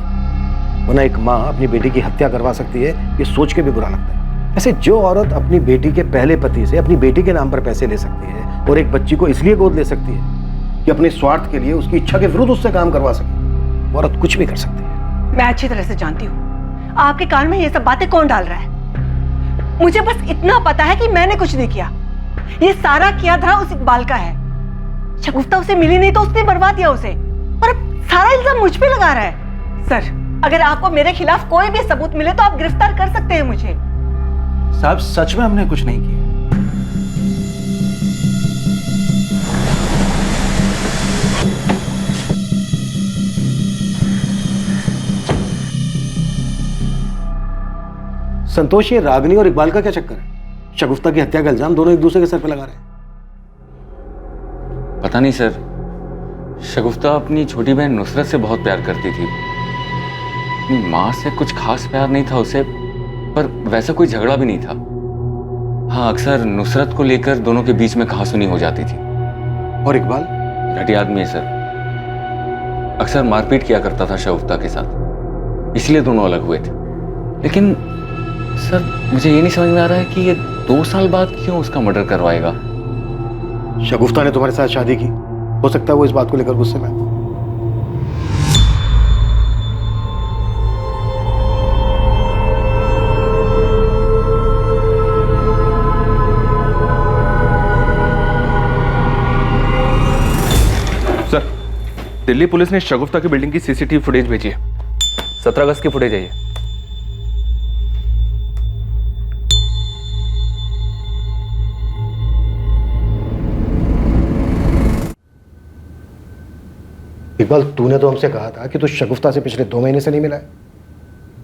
वरना एक माँ अपनी बेटी की हत्या करवा सकती है ये सोच के भी बुरा लगता है। ऐसे जो औरत अपनी बेटी के पहले पति से अपनी बेटी के नाम पर पैसे ले सकती है और एक बच्ची को इसलिए गोद ले सकती है कि अपने स्वार्थ के लिए उसकी इच्छा के विरुद्ध उससे काम करवा सके, वो औरत कुछ भी कर सकती है।
मैं अच्छी तरह से जानती हूँ आपके कान में ये सब बातें कौन डाल रहा है। मुझे बस इतना पता है कि मैंने कुछ नहीं किया, ये सारा किया था उस इकबाल का है। शगुफ्ता उसे मिली नहीं तो उसने बर्बाद दिया उसे, और अब सारा इल्जाम मुझ पे लगा रहा है। सर, अगर आपको मेरे खिलाफ कोई भी सबूत मिले तो आप गिरफ्तार कर सकते हैं मुझे।
साहब सच में हमने कुछ नहीं किया। संतोष, ये रागनी और इकबाल का क्या चक्कर है? शगुफ्ता की हत्या का इल्जाम दोनों एक दूसरे के सर पे लगा रहे हैं।
पता नहीं सर, शगुफ्ता अपनी छोटी बहन नुसरत से बहुत प्यार करती थी। अपनी माँ से कुछ खास प्यार नहीं था उसे, पर वैसा कोई झगड़ा भी नहीं था। हाँ, अक्सर नुसरत को लेकर दोनों के बीच में कहासुनी हो जाती थी।
और इकबाल?
घटिया आदमी है सर, अक्सर मारपीट किया करता था शगुफ्ता के साथ, इसलिए दोनों अलग हुए थे। लेकिन सर, मुझे ये नहीं समझ में आ रहा है कि ये 2 साल बाद क्यों उसका मर्डर करवाएगा।
शगुफ्ता ने तुम्हारे साथ शादी की, हो सकता है वो इस बात को लेकर गुस्से में।
सर, दिल्ली पुलिस ने शगुफ्ता की बिल्डिंग की सीसीटीवी फुटेज भेजी है। 17 अगस्त की फुटेज है ये।
इकबाल, तूने तो हमसे कहा था कि तू शगुफ्ता से पिछले 2 महीने से नहीं मिला है।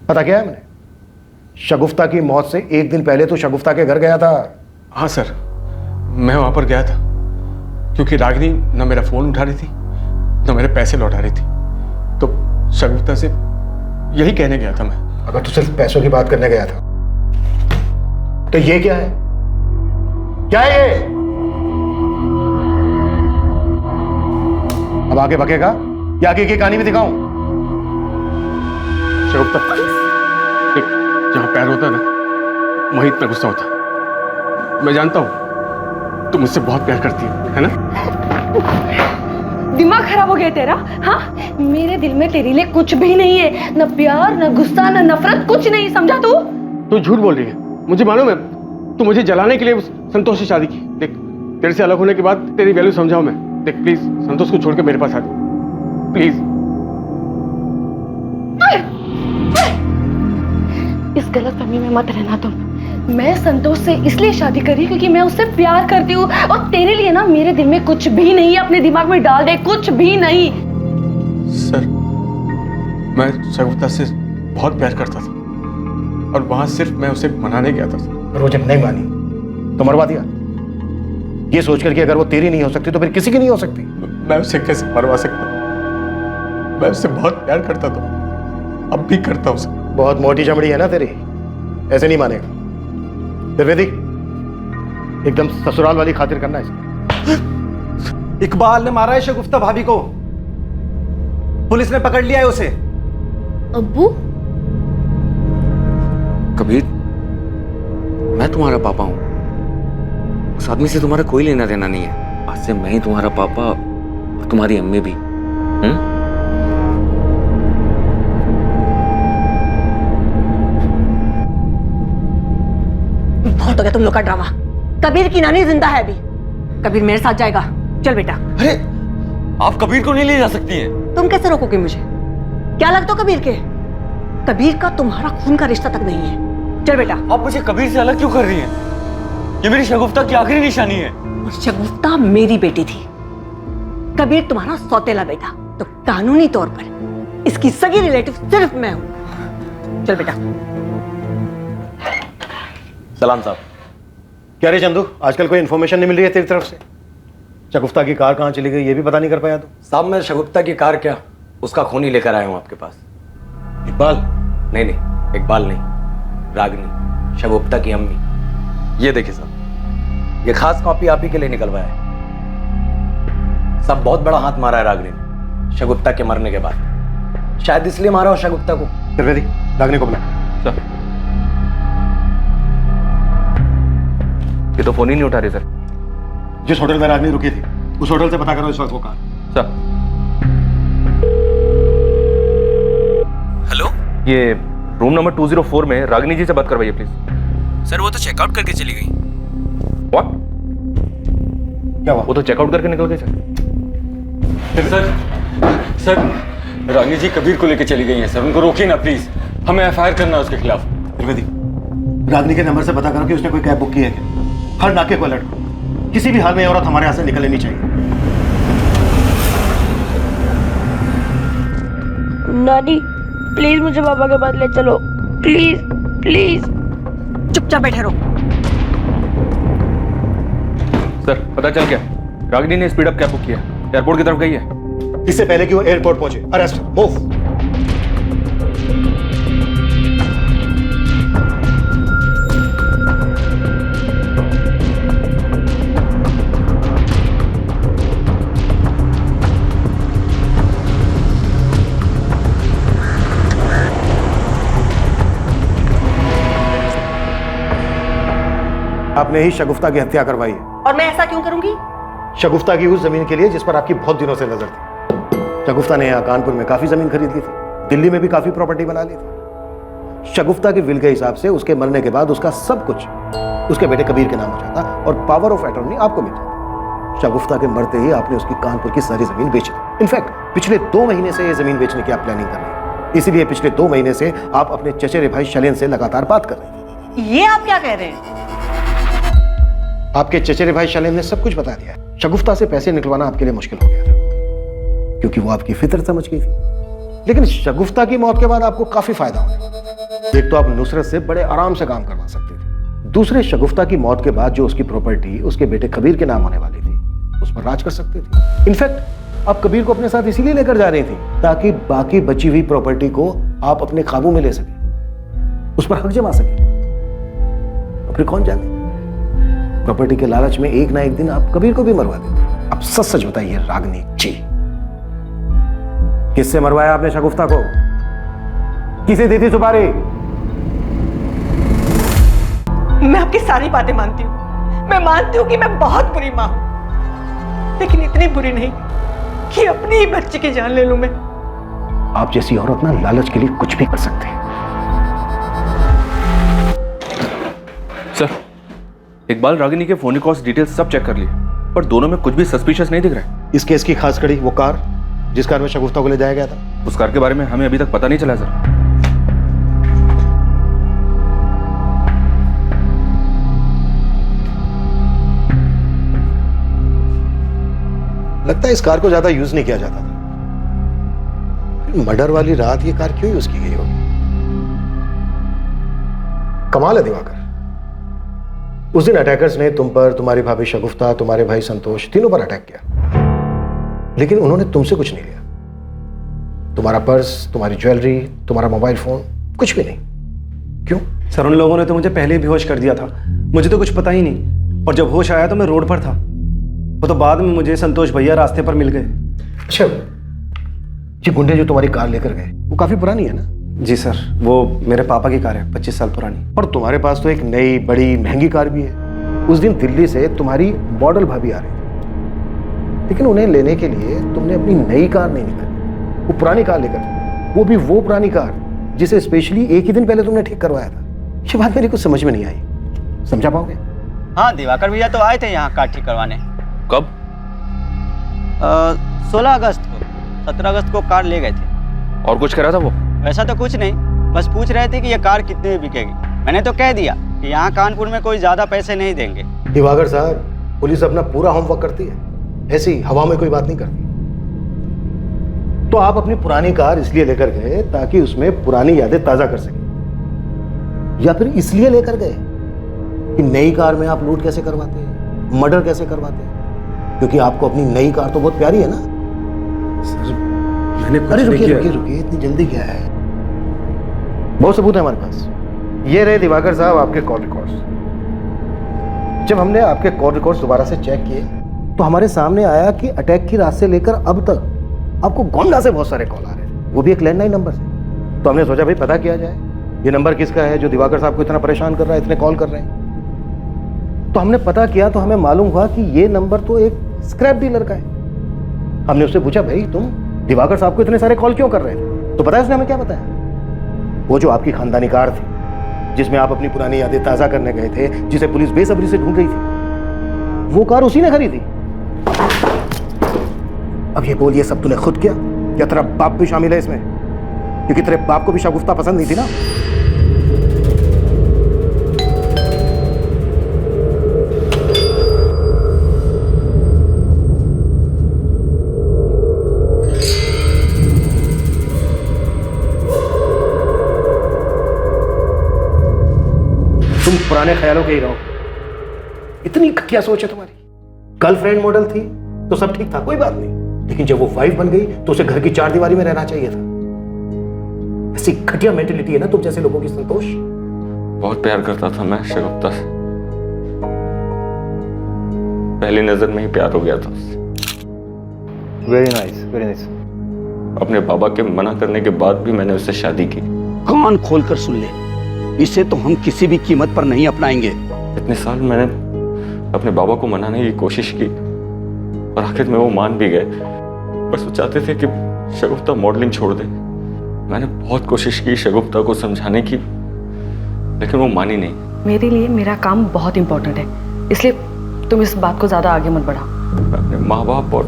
पता क्या है मैंने? शगुफ्ता की मौत से 1 दिन पहले तू शगुफ्ता के घर गया था।
हाँ सर, मैं वहां पर गया था क्योंकि रागिनी न मेरा फोन उठा रही थी न मेरे पैसे लौटा रही थी, तो शगुफ्ता से यही कहने गया था मैं।
अगर तू सिर्फ पैसों की बात करने गया था तो ये क्या है? क्या है ये? अब आगे बकेगा या आगे की कहानी भी दिखाऊं?
शगुफ्ता, देख, जहां पैर होता है ना, वहीं इतना गुस्सा होता है। मैं जानता हूं तुम मुझसे बहुत प्यार करती है ना?
दिमाग खराब हो गया तेरा? हाँ, मेरे दिल में तेरे लिए कुछ भी नहीं है, न प्यार, न गुस्सा, न नफरत, कुछ नहीं। समझा तू?
तू झूठ बोल रही है, मुझे मालूम है। तू मुझे जलाने के लिए उस संतोष से शादी की। देख, तेरे से अलग होने के बाद तेरी वैल्यू समझाऊं मैं। देख प्लीज, संतोष को छोड़ के मेरे पास आ जा, प्लीज।
इस गलतफहमी में मत रहना तुम। मैं संतोष से इसलिए शादी करी क्योंकि मैं उससे प्यार करती हूँ, और तेरे लिए ना मेरे दिल में कुछ भी नहीं है। अपने दिमाग में डाल दे, कुछ भी नहीं।
सर, मैं शगुफ्ता से बहुत प्यार करता था और वहां सिर्फ मैं उसे मनाने गया था।
और वो जब नहीं मानी तो मरवा दिया, ये सोचकर कि अगर वो तेरी नहीं हो सकती तो फिर किसी की नहीं हो सकती।
मैं उसे कैसे मरवा सकता? मैं उससे बहुत प्यार करता था, अब भी करता हूं उसे।
बहुत मोटी चमड़ी है ना तेरी, ऐसे नहीं मानेगा। त्रिवेदी, एकदम ससुराल वाली खातिर करना है इसको।
इकबाल ने मारा है शगुफ्ता भाभी को, पुलिस ने पकड़ लिया है उसे।
अब्बू?
कबीर, मैं तुम्हारा पापा हूं, उस आदमी से तुम्हारा कोई लेना देना नहीं है। आज से मैं ही तुम्हारा पापा और तुम्हारी अम्मी भी।
बहुत हो गया तुम लोग का ड्रामा। कबीर की नानी जिंदा है अभी। कबीर मेरे साथ जाएगा, चल बेटा।
अरे, आप कबीर को नहीं ले जा सकती हैं।
तुम कैसे रोकोगे मुझे? क्या लगता हो कबीर के? कबीर का तुम्हारा खून का रिश्ता तक नहीं है। चल बेटा।
आप मुझे कबीर से अलग क्यों कर रही हैं? ये मेरी शगुफ्ता की आखिरी निशानी है।
और शगुफ्ता मेरी बेटी थी, कबीर तुम्हारा सौतेला बेटा, तो कानूनी तौर पर इसकी सगी रिलेटिव सिर्फ मैं हूं। चल बेटा।
सलाम साहब।
क्या रे चंदू, आजकल कोई इन्फॉर्मेशन नहीं मिल रही है तेरी तरफ से? शगुफ्ता की कार कहाँ चली गई ये भी पता नहीं कर पाया तू?
साहब, मैं शगुफ्ता की कार क्या, उसका खून ही लेकर आया हूं आपके पास।
इकबाल?
नहीं, इकबाल नहीं, रागिनी, शगुफ्ता की अम्मी। ये देखिए साहब, ये खास कॉपी आप ही के लिए निकलवाया है। सब बहुत बड़ा हाथ मारा है रागिनी ने शगुफ्ता के मरने के बाद, शायद इसलिए मारा हो शगुफ्ता को।
त्रिवेदी, रागिनी को बुला।
ये तो फोन ही नहीं उठा रही सर।
जिस होटल में रागिनी रुकी थी उस होटल से पता करो इस वक्त वो कहाँ।
सर,
हेलो,
ये रूम नंबर 204 में रागिनी जी से बात करवाइए प्लीज।
सर, वो तो चेकआउट करके चली गई।
व्हाट?
क्या हुआ?
वो तो चेकआउट करके निकल गई सर।
सर, रागिनी जी कबीर को लेके चली गई हैं सर, उनको रोकिए ना प्लीज, हमें एफआईआर करना है उसके खिलाफ।
त्रिवेदी, रागनी के नंबर से पता करो कि उसने कोई कैब बुक की है क्या। हर नाके को अलर्ट करो, किसी भी हाल में औरत हमारे यहाँ से निकल लेनी चाहिए।
नानी प्लीज मुझे पापा के पास ले चलो, प्लीज प्लीज।
चुपचाप बैठे रहो।
सर पता चल गया, रागिनी ने स्पीड अप कैब बुक किया, एयरपोर्ट की तरफ गई है।
इससे पहले कि वो एयरपोर्ट पहुंचे, अरेस्ट, मूव। आपने ही शगुफ्ता की हत्या करवाई है।
और मैं ऐसा क्यों करूंगी?
शगुफ्ता की उस जमीन के लिए जिस पर आपकी बहुत दिनों से नजर थी। शगुफ्ता ने यहाँ कानपुर में काफी जमीन खरीद ली थी, दिल्ली में भी काफी प्रॉपर्टी बना ली थी। शगुफ्ता के विल के हिसाब से उसके मरने के बाद उसका सब कुछ उसके बेटे कबीर के नाम हो जाता और पावर ऑफ अटॉर्नी आपको मिल जाता। शगुफ्ता के मरते ही आपने उसकी कानपुर की सारी जमीन बेच दी। इनफैक्ट पिछले 2 महीने से ये जमीन बेचने की आप प्लानिंग कर रहे हैं, इसीलिए पिछले 2 महीने से आप अपने चचेरे भाई शैलेन से लगातार बात कर रहे थे।
ये आप क्या कह रहे हैं?
आपके चचेरे भाई शैलेन ने सब कुछ बता दिया। शगुफ्ता से पैसे निकलवाना आपके लिए मुश्किल हो गया था क्योंकि वो आपकी फितरत समझ गई थी। लेकिन शगुफ्ता की मौत के बाद आपको काफी फायदा हुआ। एक तो आप नुसरत से बड़े आराम से काम करवा सकते थे, दूसरे शगुफ्ता की मौत के बाद जो उसकी प्रॉपर्टी उसके बेटे कबीर के नाम होने वाली थी उस पर राज कर सकते थे। इनफैक्ट आप कबीर को अपने साथ इसीलिए लेकर जा रही थी ताकि बाकी बची हुई प्रॉपर्टी को आप अपने काबू में ले सके, उस पर हक जमा सके। और फिर कौन जाने, प्रॉपर्टी के लालच में एक ना एक दिन आप कबीर को भी मरवा देते। अब सच सच बताइए रागनी जी, किससे मरवाया आपने शगुफ्ता को? किसे दी थी सुपारी?
मैं आपकी सारी बातें मानती हूँ, मैं मानती हूँ कि मैं बहुत बुरी माँ हूँ, लेकिन इतनी बुरी नहीं कि अपनी ही बच्चे की जान ले लूं मैं।
आप जैसी औरत ना लालच के लिए कुछ भी कर सकते हैं।
सर इकबाल रागिनी के फोन कॉल्स डिटेल्स सब चेक कर लिए, पर दोनों में कुछ भी सस्पिशियस नहीं दिख रहा है।
इस केस की खास कड़ी वो कार जिस कार में शगुफ्ता को ले जाया गया था,
उस कार के बारे में हमें अभी तक पता नहीं चला सर।
लगता है इस कार को ज्यादा यूज नहीं किया जाता था। मर्डर वाली रात ये कार क्यों यूज की गई होगी? कमाल है दिवाकर, उस दिन अटैकर्स ने तुम पर, तुम्हारी भाभी शगुफ्ता, तुम्हारे भाई संतोष, तीनों पर अटैक किया, लेकिन उन्होंने तुमसे कुछ नहीं लिया। तुम्हारा पर्स, तुम्हारी ज्वेलरी, तुम्हारा मोबाइल फोन, कुछ भी नहीं। क्यों?
सर उन लोगों ने तो मुझे पहले ही बेहोश कर दिया था, मुझे तो कुछ पता ही नहीं, और जब होश आया तो मैं रोड पर था। वो तो बाद में मुझे संतोष भैया रास्ते पर मिल गए।
अच्छा, ये गुंडे जो तुम्हारी कार लेकर गए वो काफी पुरानी है ना?
जी सर, वो मेरे पापा की कार है, 25 साल पुरानी।
और तुम्हारे पास तो एक नई बड़ी महंगी कार भी है। उस दिन दिल्ली से तुम्हारी मॉडल भाभी आ रही थी, लेकिन उन्हें लेने के लिए तुमने अपनी नई कार नहीं निकाली, वो पुरानी कार लेकर, वो भी वो पुरानी कार जिसे स्पेशली एक ही दिन पहले तुमने ठीक करवाया था। ये बात मेरी कुछ समझ में नहीं आई, समझा पाओगे?
हाँ, दिवाकर भैया तो आए थे यहाँ कार ठीक करवाने।
कब?
16 अगस्त को। 17 अगस्त को कार ले गए थे।
और कुछ कह रहा था वो?
वैसा तो कुछ नहीं, बस पूछ रहे थे कि ये कार कितने में बिकेगी। मैंने तो कह दिया कि यहाँ कानपुर में कोई ज्यादा पैसे नहीं देंगे।
दिवाकर साहब, पुलिस अपना पूरा होमवर्क करती है, ऐसी हवा में कोई बात नहीं करती। तो आप अपनी पुरानी कार इसलिए लेकर गए ताकि उसमें पुरानी यादें ताजा कर सके, या फिर इसलिए लेकर गए कि नई कार में आप लूट कैसे करवाते हैं, मर्डर कैसे करवाते हैं? क्योंकि आपको अपनी नई कार तो बहुत प्यारी है ना?
सर मैंने कुछ
अरे
नहीं
रुकिए
किया।
रुकिए रुकिए, इतनी जल्दी क्या है? बहुत सबूत है हमारे पास। ये रहे दिवाकर साहब आपके कॉल रिकॉर्ड्स। जब हमने आपके कॉल रिकॉर्ड्स दोबारा से चेक किए तो हमारे सामने आया कि अटैक की रात से लेकर अब तक आपको गोंडा से बहुत सारे कॉल आ रहे थे, वो भी एक लैंडलाइन नंबर से। तो हमने सोचा भाई पता किया जाए ये नंबर किसका है जो दिवाकर साहब को इतना परेशान कर रहा है, इतने कॉल कर रहे हैं। तो हमने पता किया तो हमें मालूम हुआ कि ये नंबर तो एक स्क्रैप डीलर का है। हमने उससे पूछा भाई तुम दिवाकर साहब को इतने सारे कॉल क्यों कर रहे थे? तो पता है उसने हमें क्या बताया? वो जो आपकी खानदानी कार थी जिसमें आप अपनी पुरानी यादें ताजा करने गए थे, जिसे पुलिस बेसब्री से ढूंढ रही थी, वो कार उसी ने खरीदी। अब ये बोलिए सब तूने खुद किया क्या तेरा बाप भी शामिल है इसमें? क्योंकि तेरे बाप को भी शगुफ्ता पसंद नहीं थी ना। तुम पुराने ख्यालों के ही रहो। इतनी घटिया सोच है तुम्हारी। गर्लफ्रेंड मॉडल थी तो सब ठीक था, कोई बात नहीं, लेकिन जब वो वाइफ बन गई तो उसे घर की चार दीवारी में रहना चाहिए था। ऐसी घटिया मेंटेलिटी है ना तुम जैसे लोगों की, संतोष।
बहुत प्यार करता था मैं शगुफ्ता से, पहली नजर में ही प्यार हो गया था उससे।
Very nice, very nice.
अपने बाबा के मना करने के बाद भी मैंने उससे शादी की।
कान खोलकर सुन ले, इसे तो हम किसी भी कीमत पर नहीं अपनाएंगे।
इतने साल मैंने अपने बाबा को मनाने की कोशिश की और आखिर में वो मान भी गए। बस वो चाहते थे कि शगुफ्ता मॉडलिंग छोड़ दे। मैंने बहुत कोशिश की शगुफ्ता को समझाने की, लेकिन वो मानी नहीं।
मेरे लिए मेरा काम बहुत इंपॉर्टेंट है, इसलिए तुम इस बात को ज्यादा आगे मत बढ़ाओ।
मैं अपने माँ बाप और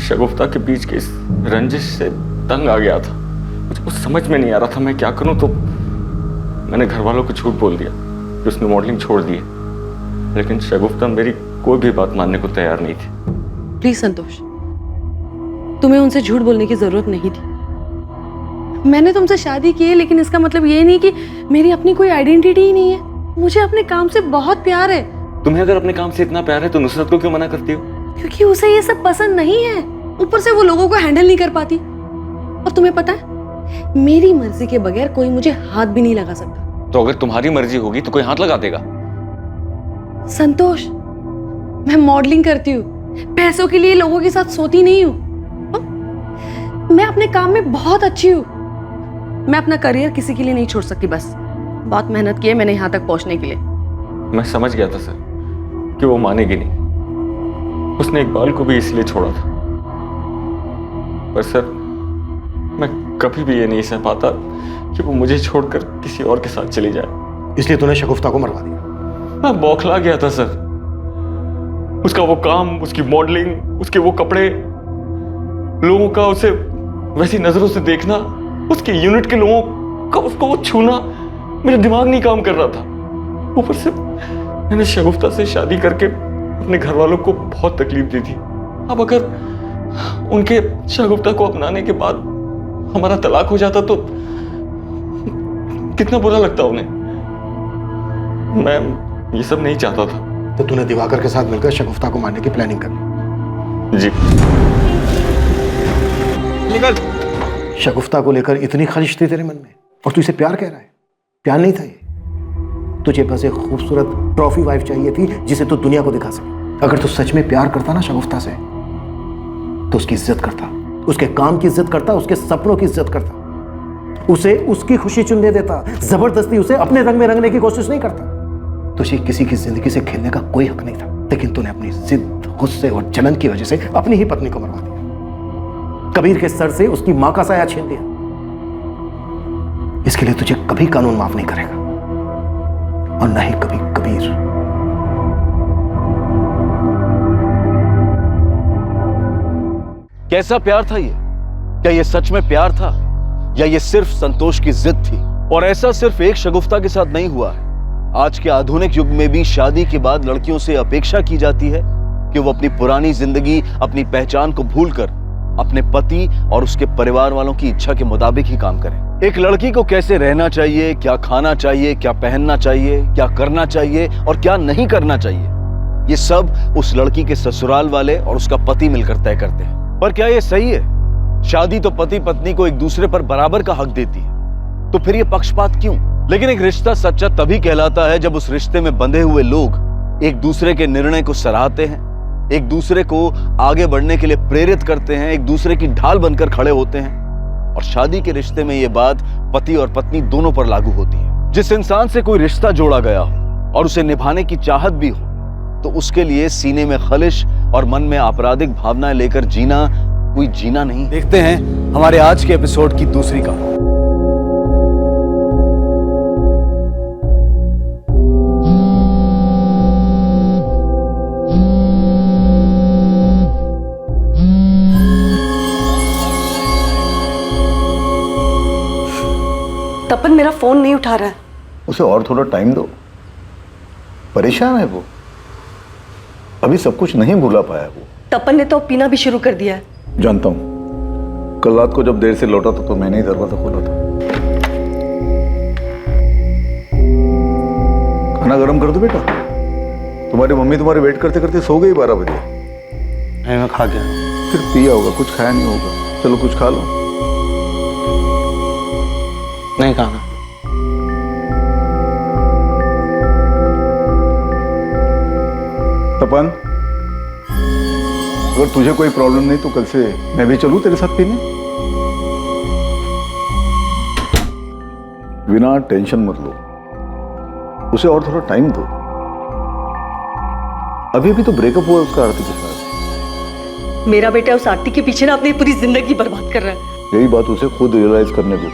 शगुफ्ता के बीच के इस रंजिश से तंग आ गया था। मुझे कुछ समझ में नहीं आ रहा था मैं क्या करूं, तो मैंने घर वालों को झूठ बोल दिया कि उसने मॉडलिंग छोड़ दी है। लेकिन शगुफ्ता मेरी कोई भी बात मानने को तैयार नहीं थी।
प्लीज संतोष, तुम्हें उनसे झूठ बोलने की जरूरत नहीं थी। मैंने तुमसे शादी की है, लेकिन इसका मतलब ये नहीं कि मेरी अपनी कोई आइडेंटिटी ही नहीं है। मुझे अपने काम से बहुत प्यार है।
तुम्हें अगर अपने काम से इतना प्यार है तो नुसरत को क्यों मना करती हो?
क्योंकि उसे ये सब पसंद नहीं है, ऊपर से वो लोगों को हैंडल नहीं कर पाती। और तुम्हें पता है, मेरी मर्जी के बगैर कोई मुझे हाथ भी नहीं लगा सकता।
तो अगर तुम्हारी मर्जी होगी तो कोई हाथ लगा देगा?
संतोष, मैं मॉडलिंग करती हूँ, पैसों के लिए लोगों के साथ सोती नहीं हूँ। मैं अपने काम में बहुत अच्छी हूँ। मैं अपना करियर किसी के लिए नहीं छोड़ सकती। बस बहुत मेहनत की है मैंने यहाँ तक पहुंचने के लिए।
मैं समझ गया था सर कि वो मानेगी नहीं। उसने इकबाल को भी इसलिए छोड़ा था, पर सर मैं कभी भी ये नहीं सह पाता कि वो मुझे छोड़कर किसी और के साथ चली जाए।
इसलिए तूने शगुफ्ता को मरवा दिया।
मैं बौखला गया था सर। उसका वो काम, उसकी मॉडलिंग, उसके वो कपड़े, लोगों का उसे वैसी नजरों से देखना, उसके यूनिट के लोगों का उसको वो छूना, मेरा दिमाग नहीं काम कर रहा था। ऊपर से मैंने शगुफ्ता से शादी करके अपने घर वालों को बहुत तकलीफ दी थी। अब अगर उनके शगुफ्ता को अपनाने के बाद हमारा तलाक हो जाता तो कितना बुरा लगता उन्हें। मैं ये सब नहीं चाहता था।
तो तूने दिवाकर के साथ मिलकर शगुफ्ता को मारने की प्लानिंग कर ली?
जी।
निकल। शगुफ्ता को लेकर इतनी खलिश थी तेरे मन में, और तू इसे प्यार कह रहा है? प्यार नहीं था ये। तुझे बस एक खूबसूरत ट्रॉफी वाइफ चाहिए थी जिसे तू दुनिया को दिखा सके। अगर तू सच में प्यार करता ना शगुफ्ता से, तो उसकी इज्जत करता, उसके काम की इज्जत करता, उसके सपनों की इज्जत करता, उसे उसकी खुशी चुनने देता, जबरदस्ती उसे अपने रंग में रंगने की कोशिश नहीं करता। तुझे किसी की जिंदगी से खेलने का कोई हक नहीं था, लेकिन तूने अपनी जिद, गुस्से और जलन की वजह से अपनी ही पत्नी को मरवा दिया। कबीर के सर से उसकी मां का साया छीन लिया। इसके लिए तुझे कभी कानून माफ नहीं करेगा, और न ही कभी कबीर।
कैसा प्यार था ये? क्या ये सच में प्यार था, या ये सिर्फ संतोष की जिद थी? और ऐसा सिर्फ एक शगुफ्ता के साथ नहीं हुआ है। आज के आधुनिक युग में भी शादी के बाद लड़कियों से अपेक्षा की जाती है कि वो अपनी पुरानी जिंदगी, अपनी पहचान को भूलकर अपने पति और उसके परिवार वालों की इच्छा के मुताबिक ही काम करें। एक लड़की को कैसे रहना चाहिए, क्या खाना चाहिए, क्या पहनना चाहिए, क्या करना चाहिए और क्या नहीं करना चाहिए, ये सब उस लड़की के ससुराल वाले और उसका पति मिलकर तय करते हैं। पर क्या ये सही है? शादी तो पति पत्नी को एक दूसरे पर बराबर का हक देती है, तो फिर ये पक्षपात क्यों? लेकिन एक रिश्ता सच्चा तभी कहलाता है जब उस रिश्ते में बंधे हुए लोग एक दूसरे के निर्णय को सराहते हैं, एक दूसरे को आगे बढ़ने के लिए प्रेरित करते हैं, एक दूसरे की ढाल बनकर खड़े होते हैं। और शादी के रिश्ते में ये बात पति और पत्नी दोनों पर लागू होती है। जिस इंसान से कोई रिश्ता जोड़ा गया हो और उसे निभाने की चाहत भी हो, तो उसके लिए सीने में खलिश और मन में आपराधिक भावनाएं लेकर जीना कोई जीना नहीं। देखते हैं हमारे आज के एपिसोड की दूसरी कहानी।
तपन मेरा फोन नहीं उठा रहा है।
उसे और थोड़ा टाइम दो, परेशान है वो, अभी सब कुछ नहीं भूला पाया वो।
तपन ने तो पीना भी शुरू कर दिया है।
जानता हूं, कल रात को जब देर से लौटा था तो मैंने ही दरवाजा खोला था। खाना गरम कर दो बेटा, तुम्हारी मम्मी तुम्हारे वेट करते करते सो गई 12 बजे।
मैं खा गया।
फिर पिया होगा, कुछ खाया नहीं होगा। चलो कुछ खा लो।
नहीं खाना।
तपन, अगर तुझे कोई प्रॉब्लम नहीं तो कल से मैं भी चलूं तेरे साथ पीने? बिना टेंशन मत लो, उसे और थोड़ा टाइम दो। अभी अभी तो ब्रेकअप हुआ उसका आरती के साथ।
मेरा बेटा उस आरती के पीछे ना अपनी पूरी जिंदगी बर्बाद कर रहा है।
यही बात उसे खुद रियलाइज करने दो,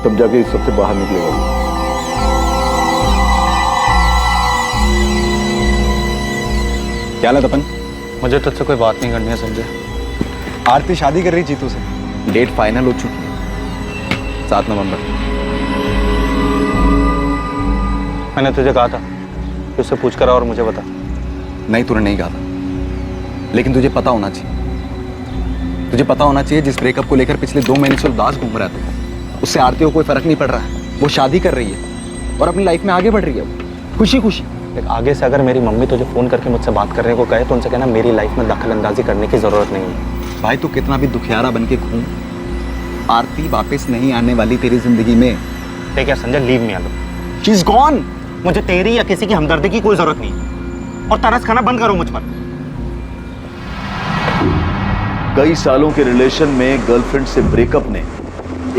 तब जाके इस सबसे बाहर निकलेगा वो।
क्या ना तपन, मुझे तुझसे कोई बात नहीं करनी है संजय। आरती शादी कर रही जीतू से, डेट फाइनल हो चुकी है, 7 नवंबर। मैंने तुझे कहा था कि उससे पूछ कर और मुझे बता। नहीं, तूने नहीं कहा था, लेकिन तुझे पता होना चाहिए। तुझे पता होना चाहिए जिस ब्रेकअप को लेकर पिछले 2 महीने से उदास घूम रहा था, उससे आरती को कोई फर्क नहीं पड़ रहा है। वो शादी कर रही है और अपनी लाइफ में आगे बढ़ रही है खुशी खुशी। आगे से अगर मेरी मम्मी तुझे फोन करके मुझसे बात करने को कहे तो उनसे कहना मेरी लाइफ में दखल अंदाजी करने की जरूरत नहीं है। भाई तू कितना भी दुखियारा बन के घूम, आरती वापस नहीं आने वाली तेरी जिंदगी में। ठीक है Sanjay, leave me alone. She is gone. मुझे तेरी या किसी की हमदर्दी की कोई जरूरत नहीं, और तरस खाना बंद करो मुझ पर। कई सालों के रिलेशन में गर्लफ्रेंड से ब्रेकअप ने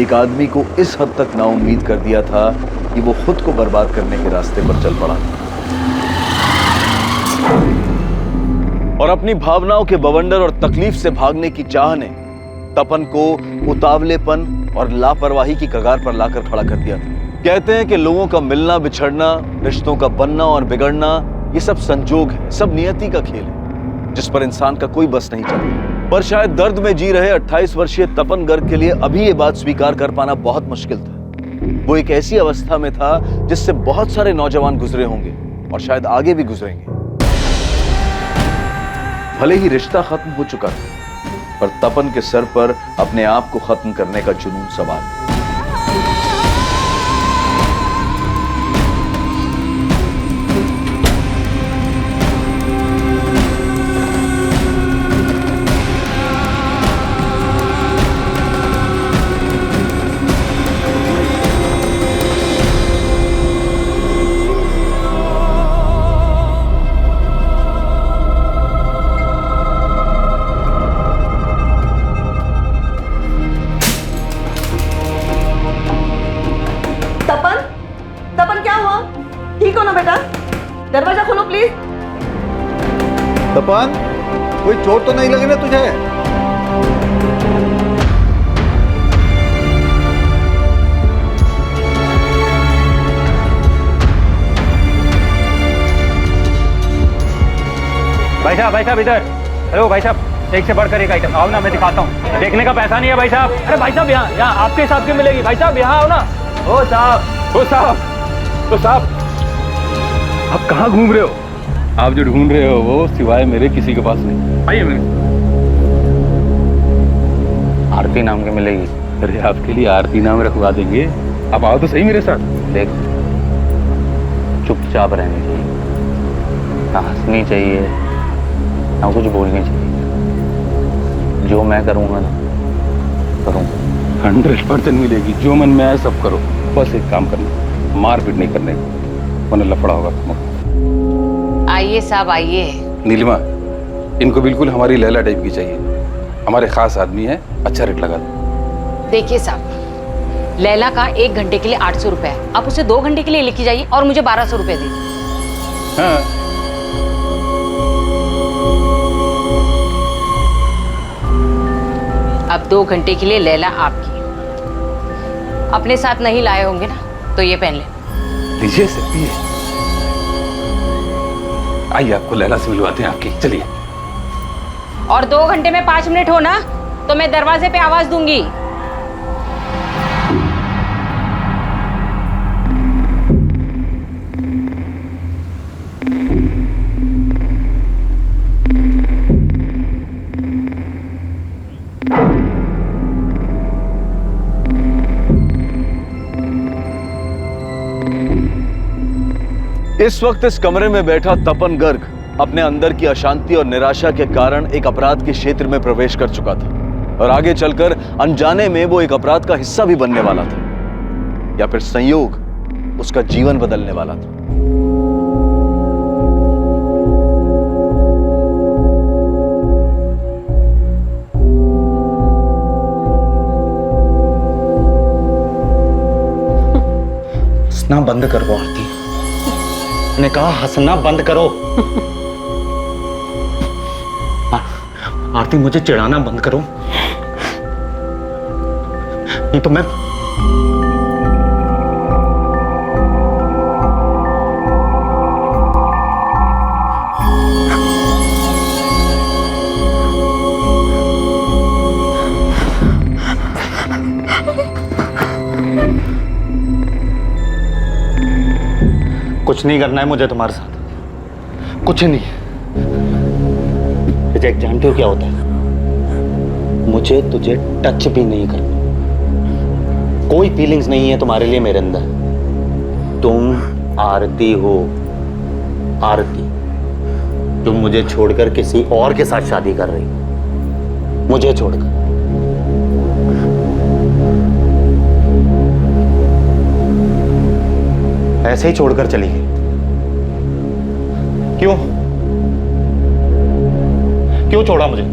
एक आदमी को इस हद तक नाउम्मीद कर दिया था कि वो खुद को बर्बाद करने के रास्ते पर चल पड़ा और अपनी भावनाओं के बवंडर और तकलीफ से भागने की चाह ने तपन को उतावलेपन और लापरवाही की कगार पर लाकर खड़ा कर दिया था। कहते हैं कि लोगों का मिलना बिछड़ना, रिश्तों का बनना और बिगड़ना, ये सब संजोग है, सब नियति का खेल है जिस पर इंसान का कोई बस नहीं चलता। पर शायद दर्द में जी रहे 28 वर्षीय तपन गर्ग के लिए अभी ये बात स्वीकार कर पाना बहुत मुश्किल था। वो एक ऐसी अवस्था में था जिससे बहुत सारे नौजवान गुजरे होंगे और शायद आगे भी गुजरेंगे। भले ही रिश्ता खत्म हो चुका था, पर तपन के सर पर अपने आप को खत्म करने का जुनून सवार था।
दरवाजा खोलो प्लीज।
तपन, कोई चोट तो नहीं लगी ना तुझे?
भाई साहब इधर। हेलो भाई साहब, एक से बढ़कर एक आइटम। आओ ना, मैं दिखाता हूँ। देखने का पैसा नहीं है भाई साहब। अरे भाई साहब, यहाँ आपके हिसाब की मिलेगी। भाई साहब यहाँ आओ ना। ओ साहब, आप कहाँ घूम रहे हो? आप जो ढूंढ रहे हो वो सिवाय मेरे किसी के पास नहीं। आइए मेरे।
आरती नाम की मिलेगी।
अरे आपके लिए आरती नाम रखवा देंगे। आप आओ तो सही मेरे साथ।
देख, चुपचाप रहनी चाहिए, ना हंसनी चाहिए ना कुछ बोलनी चाहिए। जो मैं करूँगा ना करूँगा।
100% मिलेगी। जो मन में आए सब करो। बस एक काम करना, मारपीट नहीं करने, वरना लफड़ा होगा।
आइए साहब आइए।
नीलिमा, इनको बिल्कुल हमारी लैला टाइप की चाहिए। हमारे खास आदमी है, अच्छा रेट लगा दो।
देखिए साहब, लैला का 1 घंटे के लिए 800 रुपए है। आप उसे 2 घंटे के लिए लेके जाइए और मुझे 1200 रुपए दीजिए।
हाँ।
अब 2 घंटे के लिए लैला आपकी। अपने साथ नहीं लाए होंगे ना, तो ये पहन ले।
लीजिए सकती है। आइए, आपको लैला से मिलवाते हैं आपकी। चलिए।
और 2 घंटे में 5 मिनट हो ना, तो मैं दरवाजे पे आवाज दूंगी।
इस वक्त इस कमरे में बैठा तपन गर्ग अपने अंदर की अशांति और निराशा के कारण एक अपराध के क्षेत्र में प्रवेश कर चुका था और आगे चलकर अनजाने में वो एक अपराध का हिस्सा भी बनने वाला था, या फिर संयोग उसका जीवन बदलने वाला था।
हंसना बंद करो आरती, मैंने कहा हंसना बंद करो। आरती मुझे चिढ़ाना बंद करो, नहीं तो मैं कुछ नहीं करना है मुझे तुम्हारे साथ, कुछ नहीं। रिजेक्ट जानते हो क्या होता है? मुझे तुझे टच भी नहीं करना, कोई फीलिंग्स नहीं है तुम्हारे लिए मेरे अंदर। तुम आरती हो, आरती, तुम मुझे छोड़कर किसी और के साथ शादी कर रही हो, मुझे छोड़कर। ऐसे ही छोड़कर चली गई, क्यों? क्यों छोड़ा मुझे?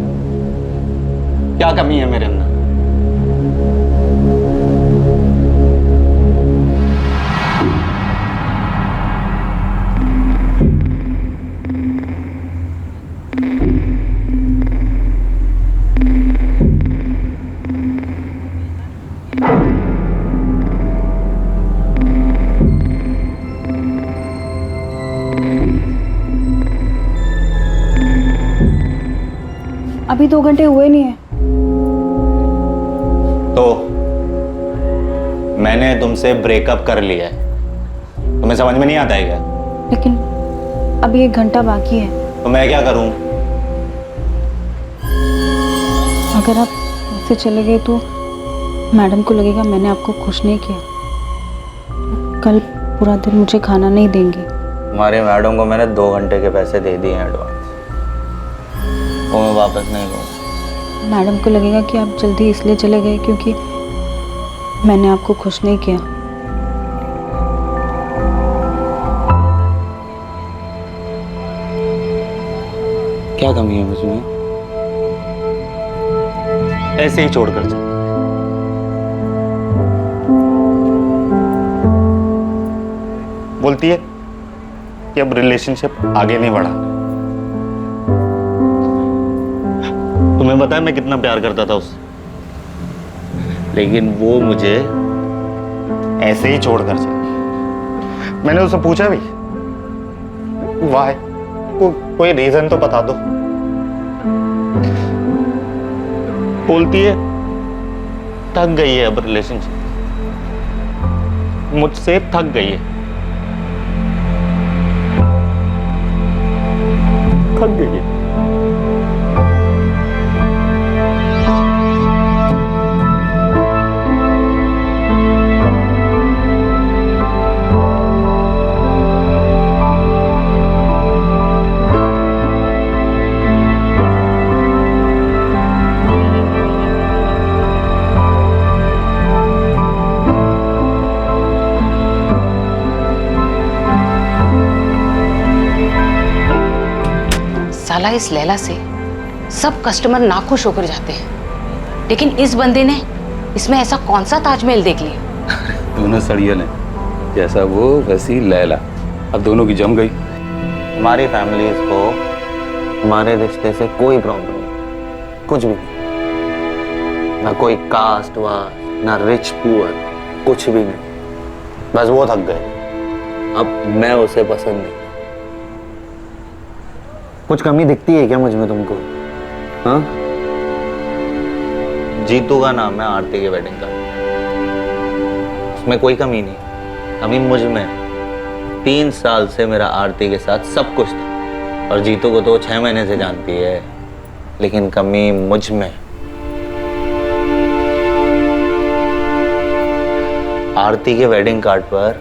क्या कमी है मेरे अंदर?
अभी 2 घंटे हुए नहीं है।
तो मैंने तुमसे ब्रेकअप कर लिया है, तुम्हें समझ में नहीं आता है क्या?
लेकिन अभी 1 घंटा बाकी है।
तो मैं क्या करूं?
अगर आप ऐसे चले गए तो मैडम को लगेगा मैंने आपको खुश नहीं किया, कल पूरा दिन मुझे खाना नहीं देंगी।
तुम्हारी मैडम को मैंने 2 घंटे के पैसे दे दिए हैं एडवांस, वो मैं वापस नहीं लूँगा।
मैडम को लगेगा कि आप जल्दी इसलिए चले गए क्योंकि मैंने आपको खुश नहीं किया।
क्या कमी है मुझमें? ऐसे ही छोड़कर चल। बोलती है कि अब रिलेशनशिप आगे नहीं बढ़ा। तुम्हें पता है मैं कितना प्यार करता था उससे, लेकिन वो मुझे ऐसे ही छोड़कर चली। मैंने उससे पूछा भी, वाई? कोई रीजन तो बता दो। बोलती है थक गई है अब रिलेशनशिप, मुझसे थक गई है, थक गई है।
साला इस लैला से सब कस्टमर नाखुश होकर जाते हैं, लेकिन इस बंदे ने इसमें ऐसा कौन सा ताजमहल देख लिया?
दोनों सड़ियल हैं, जैसा वो वैसी लैला, अब दोनों की जम गई।
हमारी फैमिलीज को हमारे रिश्ते से कोई प्रॉब्लम नहीं, कुछ भी नहीं, ना कोई कास्ट वास्ट, ना रिच पुअर, कुछ भी नहीं। बस वो थक गए, अब मैं उसे पसंद नहीं। कुछ कमी दिखती है क्या मुझ में तुमको? हाँ? जीतू का नाम है आरती के वेडिंग का, उसमें कोई कमी नहीं, कमी मुझ में। 3 साल से मेरा आरती के साथ सब कुछ था, और जीतू को तो 6 महीने से जानती है, लेकिन कमी मुझ में। आरती के वेडिंग कार्ड पर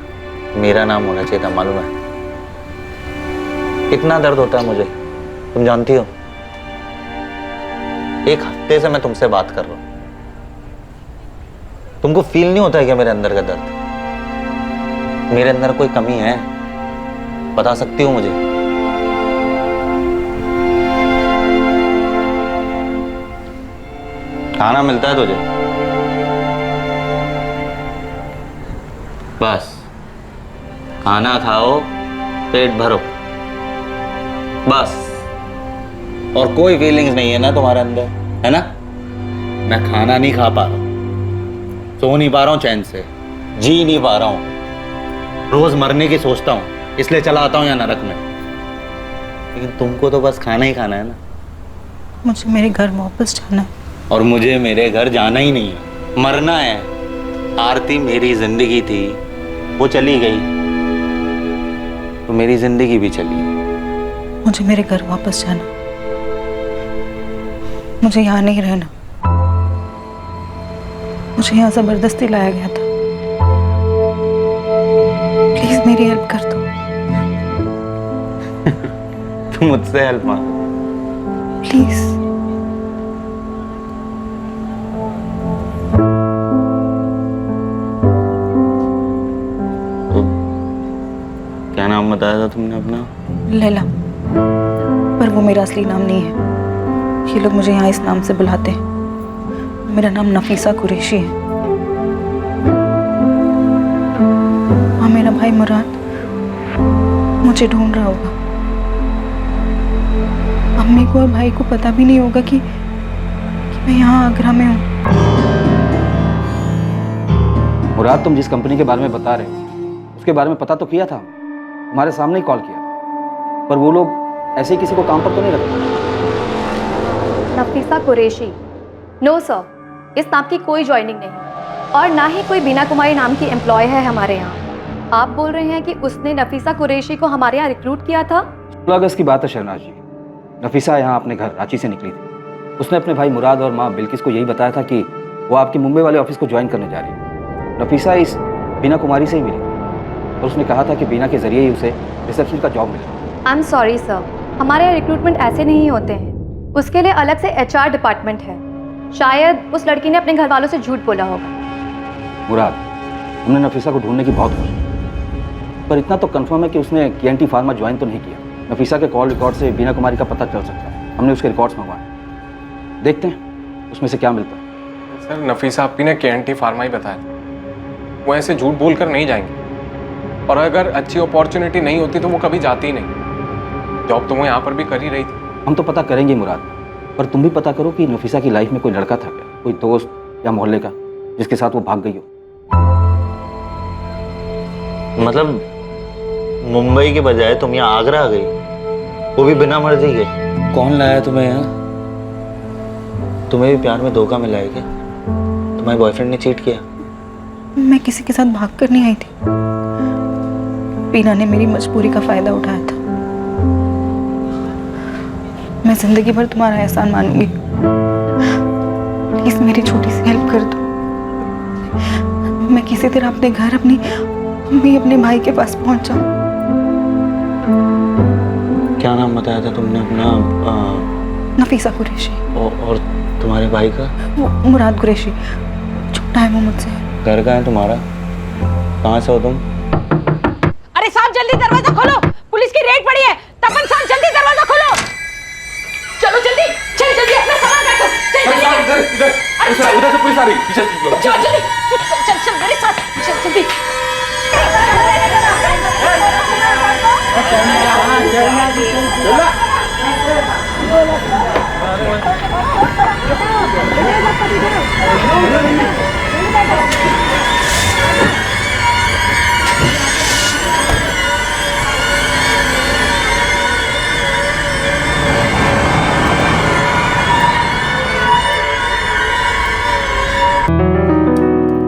मेरा नाम होना चाहिए था, मालूम है? कितना दर्द होता है मुझे तुम जानती हो। एक हफ्ते से मैं तुमसे बात कर रहा हूं, तुमको फील नहीं होता है क्या मेरे अंदर का दर्द? मेरे अंदर कोई कमी है, बता सकती हो मुझे? खाना मिलता है तुझे? बस खाना खाओ, पेट भरो, बस। और कोई फीलिंग्स नहीं है ना तुम्हारे अंदर, है ना? मैं खाना नहीं खा पा रहा हूं, सो नहीं पा रहा हूं चैन से, जी नहीं पा रहा हूं, रोज मरने की सोचता हूं, इसलिए चला आता हूं यहाँ नरक में। लेकिन तुमको तो बस खाना ही खाना है ना।
मुझे मेरे घर वापस जाना है।
और मुझे मेरे घर जाना ही नहीं है, मरना है। आरती मेरी जिंदगी थी, वो चली गई तो मेरी जिंदगी भी चली गई।
मुझे मेरे घर वापस जाना, मुझे यहाँ नहीं रहना। मुझे यहाँ जबरदस्ती लाया गया था। प्लीज मेरी हेल्प कर दो।
तुम मुझसे हेल्प मांगो
प्लीज।
क्या नाम बताया था तुमने अपना?
लैला, पर वो मेरा असली नाम नहीं है। ये लोग मुझे यहाँ इस नाम से बुलाते हैं। मेरा नाम नफीसा कुरैशी है। हाँ, मेरा भाई मुराद मुझे ढूंढ रहा होगा। अम्मी को और भाई को पता भी नहीं होगा कि मैं यहाँ आगरा में हूँ।
मुराद, तुम जिस कंपनी के बारे में बता रहे हो उसके बारे में पता तो किया था, तुम्हारे सामने ही कॉल किया था, पर वो लोग ऐसे ही किसी को काम पर तो नहीं रखते।
नफीसा कुरैशी? नो सर, इस नाम की कोई ज्वाइनिंग नहीं और ना ही कोई बीना कुमारी नाम की एम्प्लॉय है हमारे यहाँ। आप बोल रहे हैं कि उसने नफीसा कुरैशी को हमारे यहाँ रिक्रूट किया था?
16 अगस्त की बात है शहनाज जी। नफीसा यहाँ अपने घर रांची से निकली थी। उसने अपने भाई मुराद और माँ बिल्किस को यही बताया था कि वो आपकी मुंबई वाले ऑफिस को ज्वाइन करने जा रही है। नफीसा इस बीना कुमारी से ही मिली और उसने कहा था कि बीना के जरिए ही उसे रिसेप्शन का जॉब मिला।
आई एम सॉरी सर, हमारे यहाँ रिक्रूटमेंट ऐसे नहीं होते हैं। उसके लिए अलग से HR डिपार्टमेंट है। शायद उस लड़की ने अपने घर वालों से झूठ बोला होगा।
मुराद, हमने नफीसा को ढूंढने की बहुत कोशिश की, पर इतना तो कंफर्म है कि उसने KNT फार्मा ज्वाइन तो नहीं किया। नफीसा के कॉल रिकॉर्ड से बीना कुमारी का पता चल सकता है। हमने उसके रिकॉर्ड्स मंगवाए, देखते हैं उसमें से क्या मिलता है।
सर, नफीसा आपकी ने KNT फार्मा ही बताया था। वो ऐसे झूठ बोलकर नहीं जाएंगे, और अगर अच्छी अपॉर्चुनिटी नहीं होती तो वो कभी जाती ही नहीं। जॉब तो वो यहाँ पर भी कर ही रही थी।
हम तो पता करेंगे मुराद, पर तुम भी पता करो कि नफीसा की लाइफ में कोई लड़का था क्या, कोई दोस्त या मोहल्ले का जिसके साथ वो भाग गई हो।
मतलब मुंबई के बजाय तुम यहाँ आगरा आ गई, वो भी बिना मर्जी के? कौन लाया तुम्हें यहाँ? तुम्हें भी प्यार में धोखा मिला है क्या? तुम्हारे बॉयफ्रेंड ने चीट किया?
मैं किसी के साथ भाग कर नहीं आई थी। बीना ने मेरी मजबूरी का फायदा उठाया था। मैं जिंदगी भर तुम्हारा एहसान मानूंगी। प्लीज मेरी छोटी सी हेल्प कर दो। मैं किसी तरह अपने घर, अपनी मम्मी, अपने भाई के पास पहुंच जाऊं।
क्या नाम बताया था तुमने अपना?
नफीसा कुरैशी।
और तुम्हारे भाई का?
वो मुराद कुरैशी, छोटा है वो मुझसे।
घर कहाँ है तुम्हारा? कहाँ से हो तुम?
अरे साहब जल्दी दरवाजा खोलो, पुलिस की रेड पड़ी है। तपन साहब जल्दी दरवाजा खोलो। चलो जल्दी, चल जल्दी अपना सामान रखो। चल जल्दी।
उधर से पुलिस आ रही, पीछे निकलो।
चल जल्दी, चल चल मेरे साथ, चल जल्दी।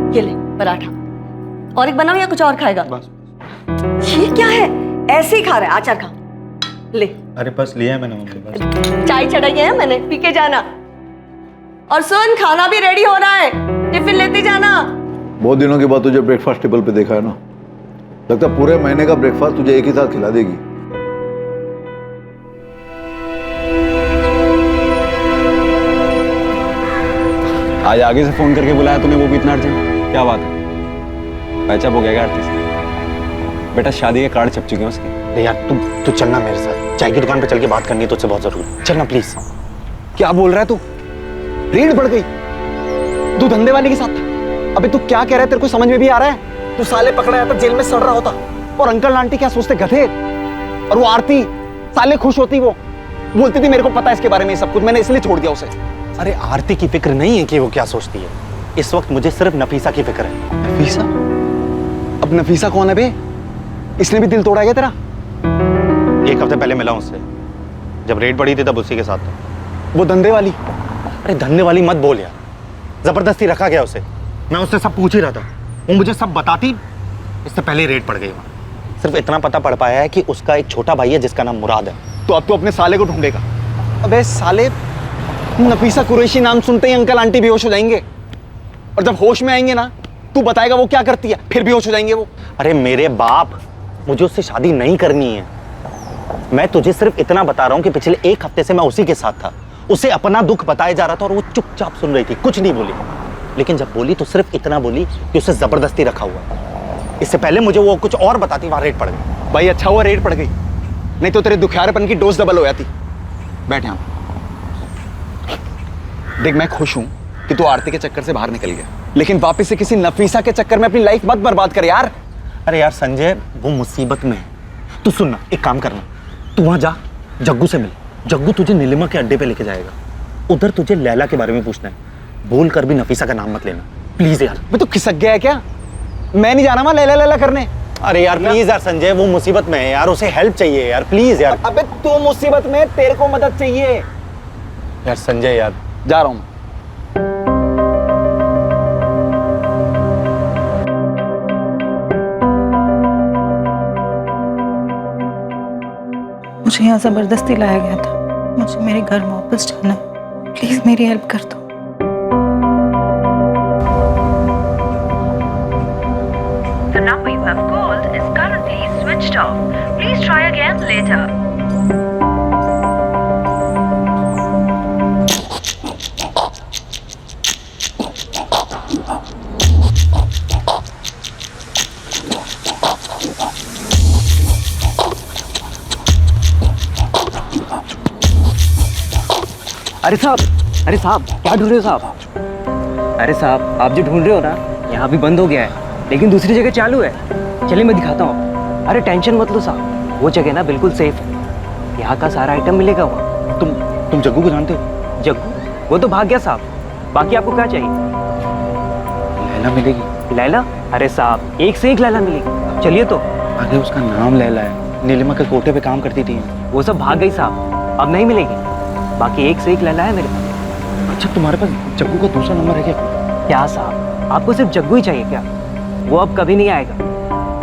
ये ले पराठा, और एक बनाओ या कुछ और खाएगा? बस। ये क्या है, ऐसे ही खा रहा है? आचार खा ले।
अरे बस लिया है मैंने मम्मी, बस।
चाय चढ़ाई है मैंने, पी के जाना। और सुन, खाना भी रेडी हो रहा है, टिफिन लेती जाना।
बहुत दिनों के बाद तुझे ब्रेकफास्ट टेबल पे देखा है ना, लगता है पूरे महीने का ब्रेकफास्ट तुझे एक ही साथ खिला देगी।
आज आगे से फोन करके बुलाया तूने, वो भी इतना अर्जेंट? क्या बात है? पैचअप हो गया आरती से? बेटा शादी के कार्ड छप चुके हैं उसके।
अरे यार तू चलना मेरे साथ, चाय की दुकान पे चल के बात करनी है तुझसे बहुत जरूरी। चलना प्लीज।
क्या बोल रहा है तू? रेड बढ़ गई? तू धंधे वाली के साथ था? अबे तू क्या कह रहा है, तेरे को समझ में भी आ रहा है? तू साले पकड़ा जाता जेल में सड़ रहा होता, और अंकल आंटी क्या सोचते गधे। और वो आरती साले खुश होती, वो बोलती थी मेरे को पता है इसके बारे में सब कुछ, मैंने इसलिए छोड़ दिया उसे।
अरे आरती की फिक्र नहीं है कि वो क्या सोचती है, इस वक्त मुझे सिर्फ नफीसा की फिक्र है।
नफीसा? अब नफीसा कौन है बे? इसने भी दिल तोड़ा क्या तेरा?
1 हफ्ते पहले मिला उससे, जब रेड पड़ी थी तब उसी के साथ था।
वो धंधे वाली?
अरे धंधे वाली मत बोल यार, जबरदस्ती रखा गया उसे। मैं उससे सब पूछ ही रहा था, वो मुझे सब बताती, इससे पहले रेड पड़ गई। सिर्फ इतना पता पड़ पाया है कि उसका एक छोटा भाई है जिसका नाम मुराद है।
तो अब तो अपने साले को ढूंढेगा। अबे साले, नफीसा कुरैशी नाम सुनते ही अंकल आंटी बेहोश हो जाएंगे, और जब होश में आएंगे ना तू बताएगा वो क्या करती है, फिर बेहोश हो जाएंगे वो।
अरे मेरे बाप, मुझे उससे शादी नहीं करनी है। मैं तुझे सिर्फ इतना बता रहा हूँ कि पिछले 1 हफ्ते से मैं उसी के साथ था, उसे अपना दुख बताया जा रहा था और वो चुपचाप सुन रही थी, कुछ नहीं बोली। लेकिन जब बोली तो सिर्फ इतना बोली कि उसे जबरदस्ती रखा हुआ। इससे पहले मुझे वो कुछ और बताती, वहां रेड पड़ गई।
भाई अच्छा हुआ रेड पड़ गई, नहीं तो तेरे दुखियारेपन की डोज डबल हो जाती। बैठ यहाँ। देख मैं खुश हूं कि तू आरती के चक्कर से बाहर निकल गया, लेकिन वापस से किसी नफीसा के चक्कर में अपनी लाइफ मत बर्बाद कर यार।
अरे यार संजय, वो मुसीबत में है। तू सुनना, एक काम करना, तू वहां जा, जग्गू से मिल। जग्गू तुझे नीलिमा के अड्डे पे लेके जाएगा, उधर तुझे लैला के बारे में पूछना है। बोल कर भी नफीसा का नाम मत लेना प्लीज यार।
मैं तो खिसक गया है क्या? मैं नहीं जाना वहां लैला लैला करने।
अरे यार प्लीज यार संजय, वो मुसीबत में है यार, उसे हेल्प चाहिए यार, प्लीज यार।
अबे तू मुसीबत में, तेरे को मदद चाहिए
यार संजय यार।
जा रहा हूं।
मुझे यहाँ जबरदस्ती लाया गया था, मुझे मेरे घर वापस जाना है, प्लीज मेरी हेल्प कर दो।
The number you have called is currently switched off. Please try again later.
अरे साहब क्या ढूंढ रहे हो साहब? अरे साहब आप जो ढूंढ रहे हो ना, यहाँ भी बंद हो गया है, लेकिन दूसरी जगह चालू है। चलिए मैं दिखाता हूँ। अरे टेंशन मत लो साहब, वो जगह ना बिल्कुल सेफ है, यहाँ का सारा आइटम मिलेगा वहाँ।
तुम जग्गू को जानते हो?
जग्गू? वो तो भाग गया साहब। बाकी आपको क्या चाहिए?
लैला मिलेगी?
लैला? अरे साहब एक से एक लैला मिलेगी, चलिए तो।
अरे उसका नाम लैला है, नीलिमा के कोटे पे काम करती थी।
वो सब भाग गई साहब, अब नहीं मिलेगी। बाकी एक से एक लैला है मेरे पास।
अच्छा तुम्हारे पास जग्गू का दूसरा नंबर है क्या?
क्या साहब, आपको सिर्फ जग्गू ही चाहिए क्या? वो अब कभी नहीं आएगा।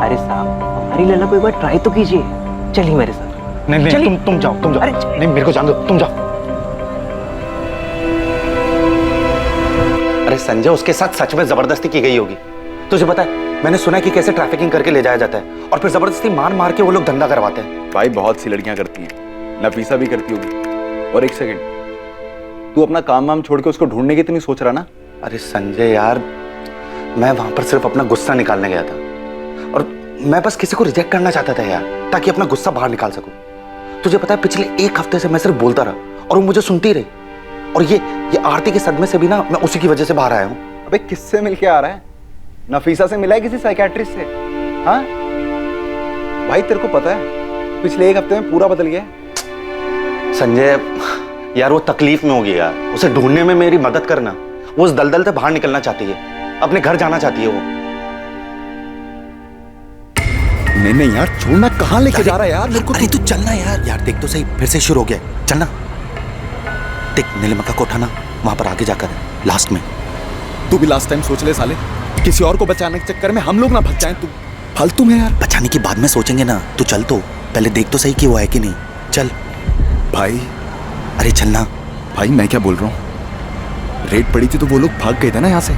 अरे साहब हमारी लैला को एक बार ट्राई तो कीजिए, चलिए मेरे साथ।
नहीं तुम जाओ। नहीं मेरे को जान दो, तुम जाओ। अरे संजय, उसके साथ सच में जबरदस्ती की गई होगी। तुझे पता है, मैंने सुना है कि कैसे ट्रैफिकिंग करके ले जाया जाता है और फिर जबरदस्ती मार मार के वो लोग धंधा करवाते हैं।
भाई बहुत सी लड़कियां करती हैं, नफीसा भी करती होगी। और एक सेकंड, तू अपना काम वाम छोड़ के उसको ढूंढने की तो नहीं सोच रहा ना?
अरे संजय यार, मैं वहां पर सिर्फ अपना गुस्सा निकालने गया था, और मैं बस किसी को रिजेक्ट करना चाहता था यार, ताकि अपना गुस्सा बाहर निकाल सकूं। तुझे पता है पिछले 1 हफ्ते से मैं सिर्फ बोलता रहा और वो मुझे सुनती रही, और ये आरती के सदमे से भी ना मैं उसी की वजह से बाहर आया हूँ।
अबे किससे मिलके आ रहा है? नफीसा से मिला है किसी साइकियाट्रिस्ट से? हाँ भाई, तेरे को पता है पिछले 1 हफ्ते में पूरा बदल गया है।
संजय यार, वो तकलीफ में होगी यार, उसे ढूंढने में मेरी मदद करना। वो उस दलदल से बाहर निकलना चाहती है, अपने घर जाना चाहती है वो।
नहीं यार, छोड़ना, कहाँ लेके जा रहा है यार मेरे को?
अरे तू चलना यार देख तो सही, फिर से शुरू हो गया, चलना। देख नीलिमा का कोठा ना वहां पर आगे जाकर है, लास्ट में।
तू भी लास्ट टाइम सोच ले साले, किसी और को बचाने के चक्कर में हम लोग ना भग जाएं। तू फालतू में यार।
बचाने की बाद में सोचेंगे ना, तू चल तो पहले देख तो सही कि वो है कि नहीं। चल
भाई।
अरे चलना
भाई। मैं क्या बोल रहा हूँ, रेड पड़ी थी तो वो लोग भाग गए थे ना यहाँ से,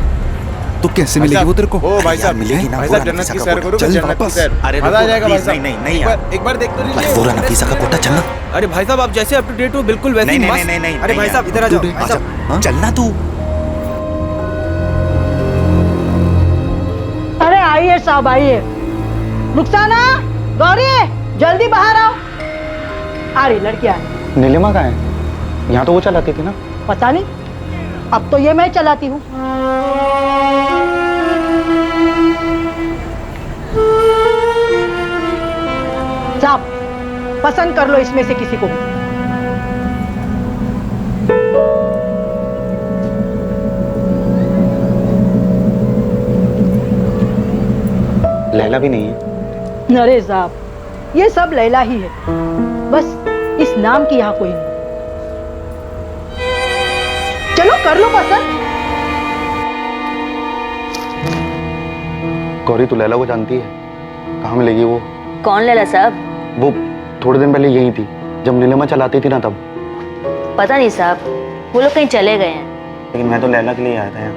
तो कैसे मिलेगी वो तेरे को?
ओ भाई साहब मिलेगी ना, भाई साहब जन्नत की सैर करो, जन्नत की सैर। अरे मजा आ जाएगा भाई साहब। नहीं एक बार देख तो लीजिए।
पूरा नफीसा का कोठा, चलना।
अरे भाई साहब आप जैसे अप टू डेट हो बिल्कुल वैसे ही मस्त।
नहीं
अरे भाई साहब इधर आ जाओ भाई साहब।
चलना तू।
साहब आइए। रुखसाना, गौरी, जल्दी बाहर आओ। आ रही लड़कियां।
नीलिमा कहाँ है? यहाँ तो वो चलाती थी ना।
पता नहीं, अब तो ये मैं चलाती हूँ। साहब, पसंद कर लो इसमें से किसी को भी।
लैला भी नहीं है।
अरे साहब, ये सब लैला ही है, बस इस नाम की यहाँ कोई नहीं। चलो कर लो पसंद।
गौरी, तू लैला को जानती है? कहाँ मिलेगी वो?
कौन लैला साहब?
वो थोड़े दिन पहले यही थी, जब नीलिमा चलाती थी ना तब।
पता नहीं साहब, वो लोग कहीं चले गए हैं।
लेकिन मैं तो लैला के लिए आया था यहाँ।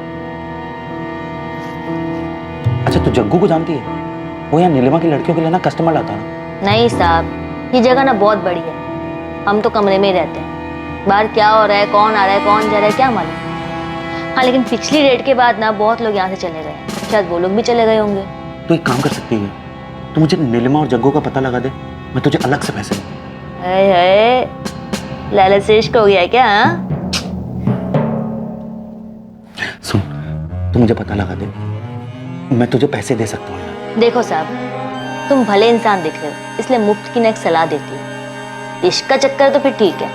अच्छा, तू जग्गू को जानती है? वो यहाँ नीलिमा की लड़कियों के लिए ना कस्टमर लाता है।
नहीं साहब, ये जगह ना बहुत बड़ी है, हम तो कमरे में ही रहते हैं। बाहर क्या हो रहा है, कौन आ रहा है, कौन जा रहा है, क्या मालूम। हाँ, लेकिन पिछली रेड के बाद ना बहुत लोग यहाँ से चले गए हैं, शायद वो लोग भी चले गए होंगे।
तो एक काम कर सकती है, तू मुझे नीलिमा और जग्गू का पता लगा दे, मैं तुझे अलग से पैसे दूँ।
लालच से इश्क हो गया है क्या?
सुन, तू मुझे पता लगा दे, मैं तुझे पैसे दे सकता हूँ।
देखो साहब, तुम भले इंसान दिख रहे हो, इसलिए मुफ्त की ना एक सलाह देती हूँ। इश्क का चक्कर तो फिर ठीक है,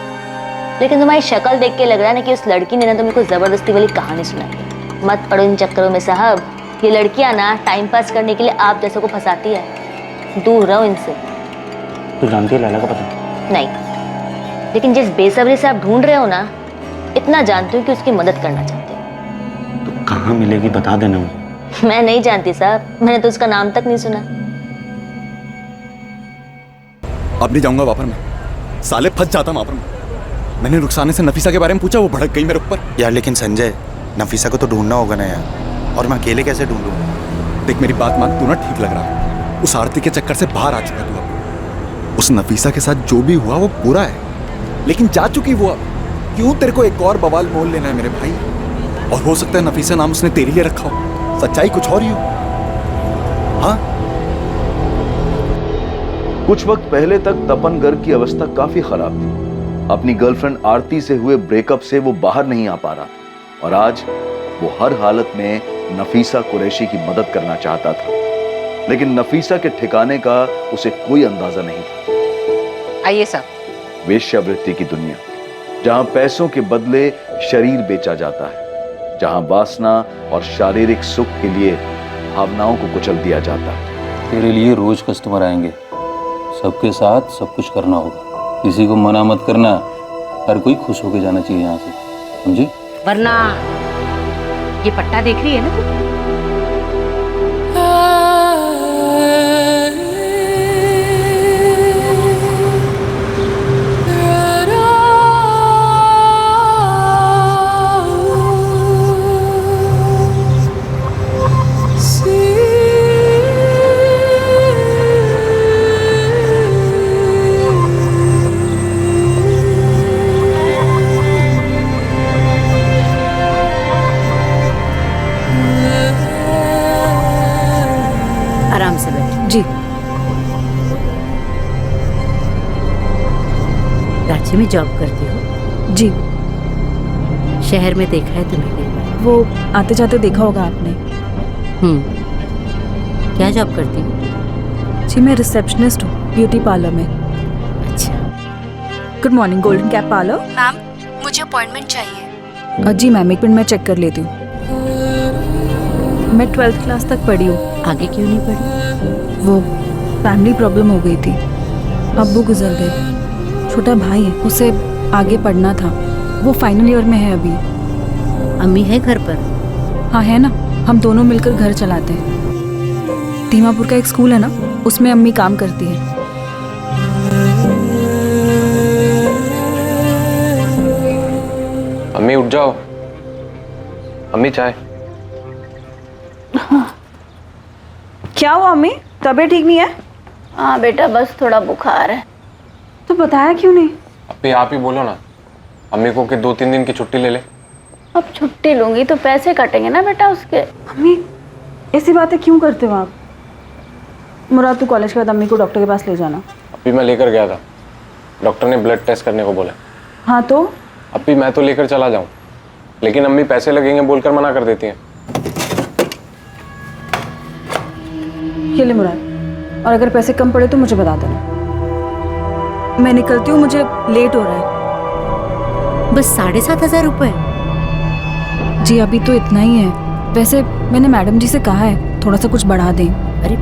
लेकिन तुम्हारी शक्ल देख के लग रहा है ना कि उस लड़की ने ना तुमको जबरदस्ती वाली कहानी सुनाई। मत पड़ो इन चक्करों में साहब, ये लड़कियां ना टाइम पास करने के लिए आप जैसों को फंसाती है। दूर रहो इनसे।
तू जानती है लैला का पता?
नहीं, लेकिन जिस बेसब्री से आप ढूंढ रहे हो ना, इतना जानती हूँ कि उसकी मदद करना चाहते हो।
तो कहाँ मिलेगी बता देना मुझे।
मैं नहीं जानती साहब, मैंने तो उसका नाम तक नहीं सुना।
अब नहीं जाऊंगा वहां पर मैं, साले फंस जाता वहां पर। मैंने रुखसाने से नफीसा के बारे में पूछा, वो भड़क गई मेरे ऊपर।
यार लेकिन संजय, नफीसा को तो ढूंढना होगा ना यार, और मैं अकेले कैसे ढूंढूं?
देख मेरी बात मान, तू ना ठीक लग रहा है, उस आरती के चक्कर से बाहर आ चुका तू अब। उस नफीसा के साथ जो भी हुआ वो बुरा है, लेकिन जा चुकी वो अब। क्यों तेरे को एक और बवाल मोल लेना है मेरे भाई? और हो सकता है नफीसा नाम उसने तेरे लिए रखा हो, सच्चाई कुछ और ही हो। हाँ,
कुछ वक्त पहले तक तपन गर्ग की अवस्था काफी खराब थी। अपनी गर्लफ्रेंड आरती से हुए ब्रेकअप से वो बाहर नहीं आ पा रहा था, और आज वो हर हालत में नफीसा कुरैशी की मदद करना चाहता था, लेकिन नफीसा के ठिकाने का उसे कोई अंदाजा नहीं था।
आइए साहब।
वेश्यावृत्ति की दुनिया, जहां पैसों के बदले शरीर बेचा जाता है, जहां वासना और शारीरिक सुख के लिए भावनाओं को कुचल दिया जाता है।
तेरे लिए रोज कस्टमर आएंगे, सबके साथ सब कुछ करना होगा, किसी को मना मत करना, हर कोई खुश होकर जाना चाहिए यहाँ से, समझी?
वरना ये पट्टा देख रही है ना तू?
आराम से बैठ।
जी।
रांची में जॉब करती हो?
जी।
शहर में देखा है तुम्हें कई बार।
वो आते जाते देखा होगा आपने।
क्या जॉब करती हो?
जी, मैं रिसेप्शनिस्ट हूँ ब्यूटी पार्लर में।
अच्छा।
Good morning, golden cap parlour.
Ma'am, मुझे अपॉइंटमेंट चाहिए।
जी मैम, एक मिनट मैं चेक कर लेती हूँ। मैं 12th क्लास तक पढ़ी हूँ।
आगे क्यों नहीं पढ़ी?
वो फैमिली प्रॉब्लम हो गई थी, अब्बू गुजर गए, छोटा भाई है, उसे आगे पढ़ना था, वो फाइनल ईयर में है अभी।
अम्मी है घर पर?
हाँ है ना, हम दोनों मिलकर घर चलाते हैं। दीमापुर का एक स्कूल है ना, उसमें अम्मी काम करती है।
अम्मी उठ जाओ, अम्मी चाय।
क्या हुआ अम्मी, तबीयत ठीक नहीं है?
हाँ बेटा, बस थोड़ा बुखार है।
तो बताया क्यों नहीं?
अभी आप ही बोलो ना अम्मी को कि 2-3 दिन की छुट्टी ले ले।
अब छुट्टी लूंगी तो पैसे कटेंगे ना बेटा उसके।
अम्मी ऐसी बातें क्यों करते हो आप?
मुराद तू कॉलेज के बाद अम्मी को डॉक्टर के पास ले जाना।
अभी मैं लेकर गया था, डॉक्टर ने ब्लड टेस्ट करने को बोला।
हाँ तो
अभी मैं तो लेकर चला जाऊं, लेकिन अम्मी पैसे लगेंगे बोलकर मना कर देती हैं।
ये ले मुराद, और अगर पैसे कम पड़े तो मुझे बता देना। मैं निकलती हूँ, मुझे लेट हो रहा है।
बस 7,500 रुपये?
जी अभी तो इतना ही है। वैसे मैंने मैडम जी से कहा है थोड़ा सा कुछ बढ़ा दें।
अरे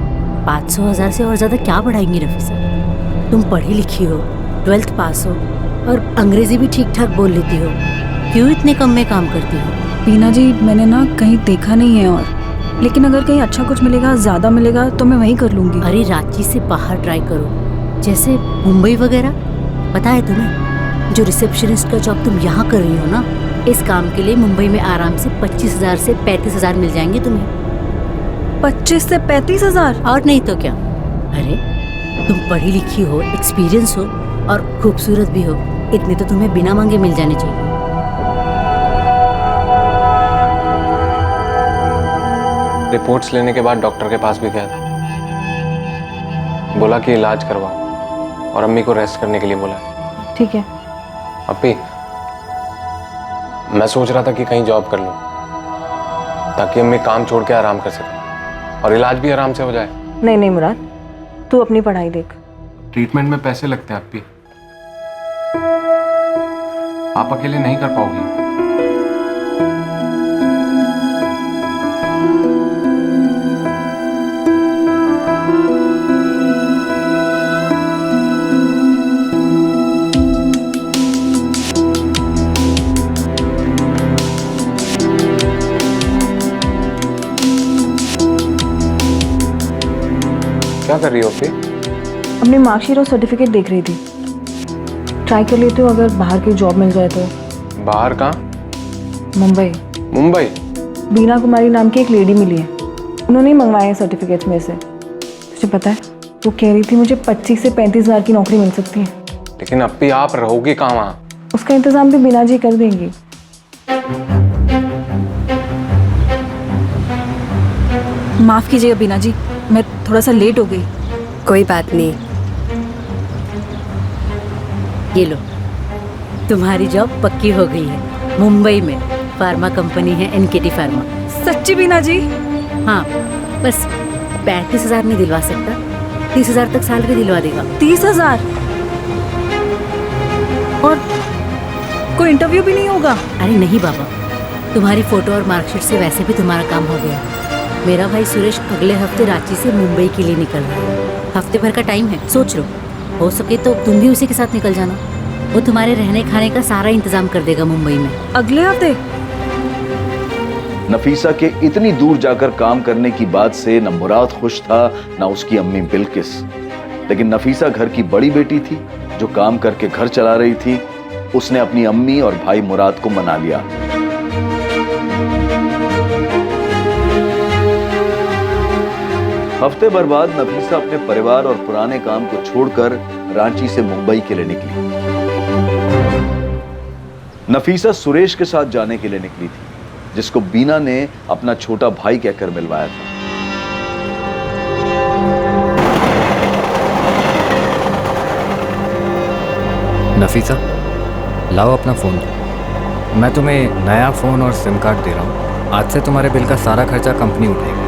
500,000 से और ज़्यादा क्या बढ़ाएंगी नफीसा? तुम पढ़ी लिखी हो, 12th पास हो और अंग्रेजी भी ठीक ठाक बोल लेती हो, क्यों इतने कम में काम करती हो?
बीना जी मैंने ना कहीं देखा नहीं है, और लेकिन अगर कहीं अच्छा कुछ मिलेगा, ज़्यादा मिलेगा तो मैं वहीं कर लूँगी।
अरे रांची से बाहर ट्राई करो, जैसे मुंबई वगैरह। पता है तुम्हें, जो रिसेप्शनिस्ट का जॉब तुम यहाँ कर रही हो ना, इस काम के लिए मुंबई में आराम से 25,000 से 35,000 मिल जाएंगे तुम्हें।
25 से 35,000?
और नहीं तो क्या। अरे तुम पढ़ी लिखी हो, एक्सपीरियंस हो और खूबसूरत भी हो, इतने तो तुम्हें बिना मांगे मिल जाने चाहिए।
रिपोर्ट्स लेने के बाद डॉक्टर के पास भी गया था, बोला कि इलाज करवाओ और अम्मी को रेस्ट करने के लिए बोला।
ठीक है।
अभी मैं सोच रहा था कि कहीं जॉब कर लूं ताकि अम्मी काम छोड़ के आराम कर सके और इलाज भी आराम से हो जाए।
नहीं नहीं मुराद, तू अपनी पढ़ाई देख।
ट्रीटमेंट में पैसे लगते हैं अप्पी, आप अकेले नहीं कर पाओगी। क्या कर रही हो अप्पी?
अपनी मार्कशीट और सर्टिफिकेट देख रही थी। ट्राई कर लेती हूँ, अगर बाहर की जॉब मिल जाए तो।
बाहर कहाँ?
मुंबई।
मुंबई?
बीना कुमारी नाम की एक लेडी मिली है, उन्होंने ही मंगवाए हैं सर्टिफिकेट्स में से। तुझे पता है, वो कह रही थी मुझे 25 से 35,000 की नौकरी मिल सकती है।
लेकिन अप्पी आप रहोगी कहाँ वहाँ?
उसका इंतजाम भी बीना जी कर देंगी। माफ कीजिएगा बीना जी, मैं थोड़ा सा लेट हो गई।
कोई बात नहीं। ये लो, तुम्हारी जॉब पक्की हो गई है। मुंबई में फार्मा कंपनी है, एनकेटी फार्मा।
सच्ची बीना जी?
हाँ, बस 35,000 नहीं दिलवा सकता, 30,000 तक सैलरी दिलवा देगा।
30,000? और कोई इंटरव्यू भी नहीं होगा?
अरे नहीं बाबा, तुम्हारी फोटो और मार्कशीट से वैसे भी तुम्हारा काम हो गया। मेरा भाई सुरेश अगले हफ्ते रांची से मुंबई के लिए निकल रहा है। हफ्ते भर का टाइम है, सोच लो, हो सके तो तुम भी उसी के साथ निकल जाना। वो तुम्हारे रहने खाने का सारा इंतजाम कर देगा मुंबई में।
अगले हफ्ते?
नफीसा के इतनी दूर जाकर काम करने की बात से न मुराद खुश था न उसकी अम्मी बिल्किस। लेकिन नफीसा घर की बड़ी बेटी थी जो काम करके घर चला रही थी। उसने अपनी अम्मी और भाई मुराद को मना लिया। हफ्ते भर बाद नफीसा अपने परिवार और पुराने काम को छोड़कर रांची से मुंबई के लिए निकली। नफीसा सुरेश के साथ जाने के लिए निकली थी, जिसको बीना ने अपना छोटा भाई कहकर मिलवाया था।
नफीसा, लाओ अपना फ़ोन। मैं तुम्हें नया फ़ोन और सिम कार्ड दे रहा हूँ। आज से तुम्हारे बिल का सारा खर्चा कंपनी उठाएगी।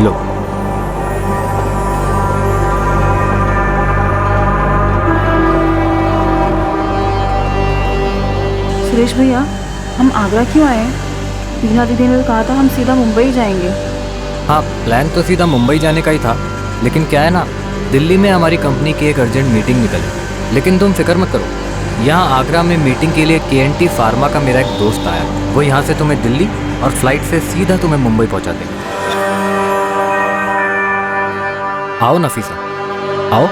लो।
सुरेश भैया, हम आगरा क्यों आए हैं? बीना दीदी ने तो कहा था हम सीधा मुंबई जाएंगे।
हाँ, प्लान तो सीधा मुंबई जाने का ही था, लेकिन क्या है ना, दिल्ली में हमारी कंपनी की एक अर्जेंट मीटिंग निकली। लेकिन तुम फिक्र मत करो, यहाँ आगरा में मीटिंग के लिए KNT फार्मा का मेरा एक दोस्त आया। वो यहाँ से तुम्हें दिल्ली और फ्लाइट से सीधा तुम्हें मुंबई पहुँचा देगा। आओ नफीसा, आओ।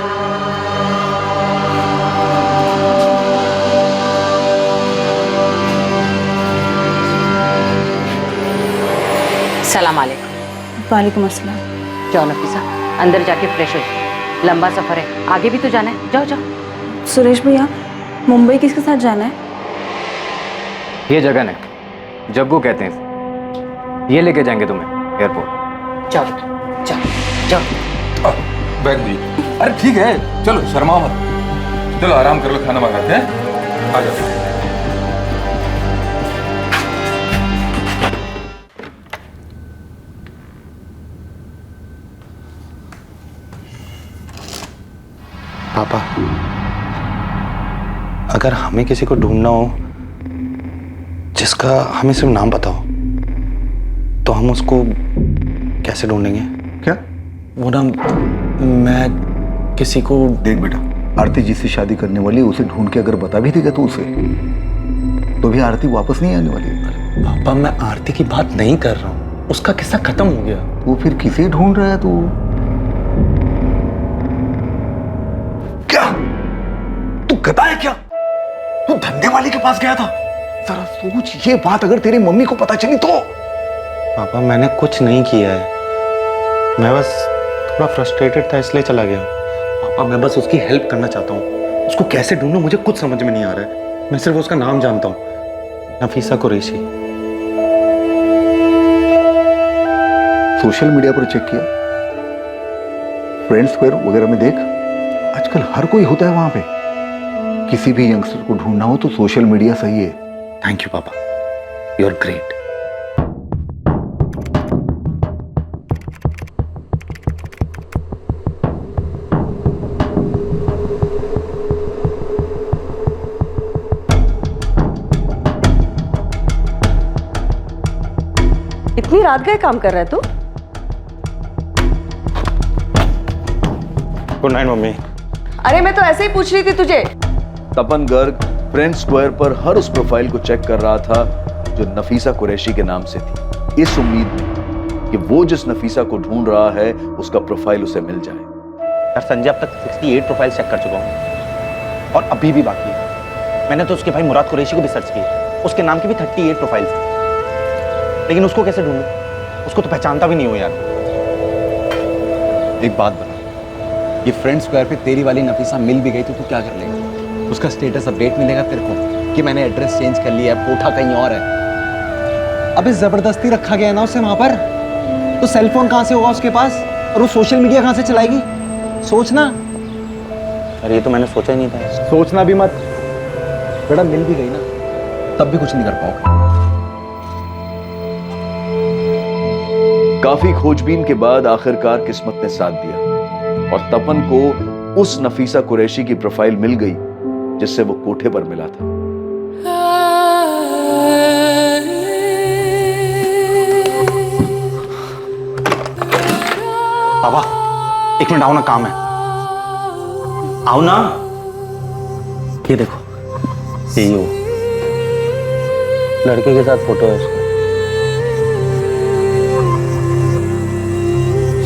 सलाम अलैकुम।
वालेकुम अस्सलाम।
जाओ नफीसा, अंदर जाके फ्रेश हो जाओ, लंबा सफर है, आगे भी तो जाना है। जाओ जाओ।
सुरेश भैया, मुंबई किसके साथ जाना है?
ये जगन है, जग्गू कहते हैं, ये लेके जाएंगे तुम्हें एयरपोर्ट।
चलो चलो चलो।
बैग दी। अरे ठीक है, चलो शर्मा मत, चलो आराम कर लो, खाना मंगाते हैं, आ जाओ।
पापा, अगर हमें किसी को ढूंढना हो जिसका हमें सिर्फ नाम पता हो, तो हम उसको कैसे ढूंढेंगे?
क्या?
वो ना, मैं किसी को...
देख बेटा, आरती जिससे शादी करने वाली उसे ढूंढ के अगर बता भी देगा तो उसे, तो भी आरती वापस नहीं आने वाली।
पापा, मैं आरती की बात नहीं कर रहा हूँ, उसका किस्सा खत्म हो गया।
वो फिर किसे ढूंढ रहा है तू?
क्या तू गधा है क्या? तू धंधे वाले के पास गया था? जरा सोच, ये बात अगर तेरी मम्मी को पता चली तो?
पापा, मैंने कुछ नहीं किया है, मैं बस थोड़ा फ्रस्ट्रेटेड था इसलिए चला गया। पापा, मैं बस उसकी हेल्प करना चाहता हूँ। उसको कैसे ढूंढूं मुझे कुछ समझ में नहीं आ रहा है। मैं सिर्फ उसका नाम जानता हूँ, नफीसा कुरैशी।
सोशल मीडिया पर चेक किया? फ्रेंड स्क्वायर वगैरह में देख, आजकल हर कोई होता है वहां पे। किसी भी यंगस्टर को ढूंढना हो तो सोशल मीडिया सही है।
थैंक यू पापा, यू आर ग्रेट।
इतनी रात गए काम कर रहा है तू?
Good night mummy.
अरे मैं तो ऐसे ही पूछ रही थी तुझे।
तपन गर्ग फ्रेंड स्क्वायर पर हर उस प्रोफाइल को चेक कर रहा था जो नफीसा कुरैशी के नाम से थी, इस उम्मीद में कि वो जिस नफीसा को ढूंढ रहा है उसका प्रोफाइल उसे मिल जाए।
यार संजय, अब तक 68 प्रोफाइल चेक कर चुका हूँ और अभी भी बाकी है। मैंने तो उसके भाई मुराद कुरैशी को भी सर्च किया, उसके नाम की भी 38 प्रोफाइल्स थी, लेकिन उसको कैसे ढूंढूं? उसको तो पहचानता भी नहीं हो यार।
एक बात बता, ये फ्रेंड स्क्वायर पे तेरी वाली नफीसा मिल भी गई तो तू क्या कर लेगा? उसका स्टेटस अपडेट मिलेगा तेरे को कि मैंने एड्रेस चेंज कर लिया है, कोठा कहीं और है। अबे जबरदस्ती रखा गया ना उसे वहां पर, तो सेलफोन कहां से होगा उसके पास और वो सोशल मीडिया कहां से चलाएगी? सोचना।
अरे ये तो मैंने सोचा ही नहीं था।
सोचना भी मत बेटा, मिल भी गई ना तब भी कुछ नहीं कर पाओगे।
काफी खोजबीन के बाद आखिरकार किस्मत ने साथ दिया और तपन को उस नफीसा कुरैशी की प्रोफाइल मिल गई जिससे वो कोठे पर मिला था।
पापा, एक मिनट आओ ना, काम है। आओ ना। ये देखो, यही हो, लड़के के साथ फोटो है उसका।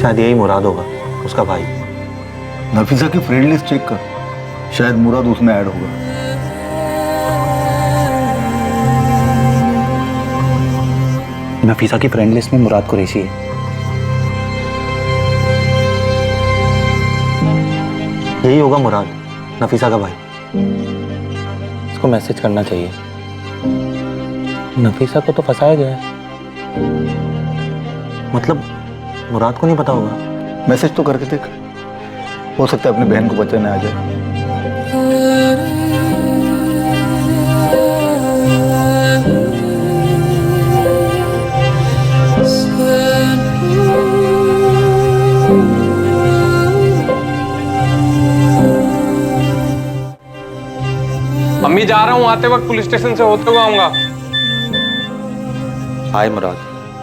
शायद यही मुराद होगा, उसका भाई।
नफीसा की फ्रेंड लिस्ट चेक कर, शायद मुराद उसमें ऐड होगा।
नफीसा की फ्रेंड लिस्ट में मुराद कुरैशी है। यही होगा मुराद, नफीसा का भाई। इसको मैसेज करना चाहिए। नफीसा को तो फंसाया गया है, मतलब मुराद को नहीं पता होगा।
मैसेज तो करके देख, हो सकता है अपनी बहन को बचाने आ जाए।
मम्मी जा रहा हूँ, आते वक्त पुलिस स्टेशन से होते हुए आऊंगा।
हाय मुराद,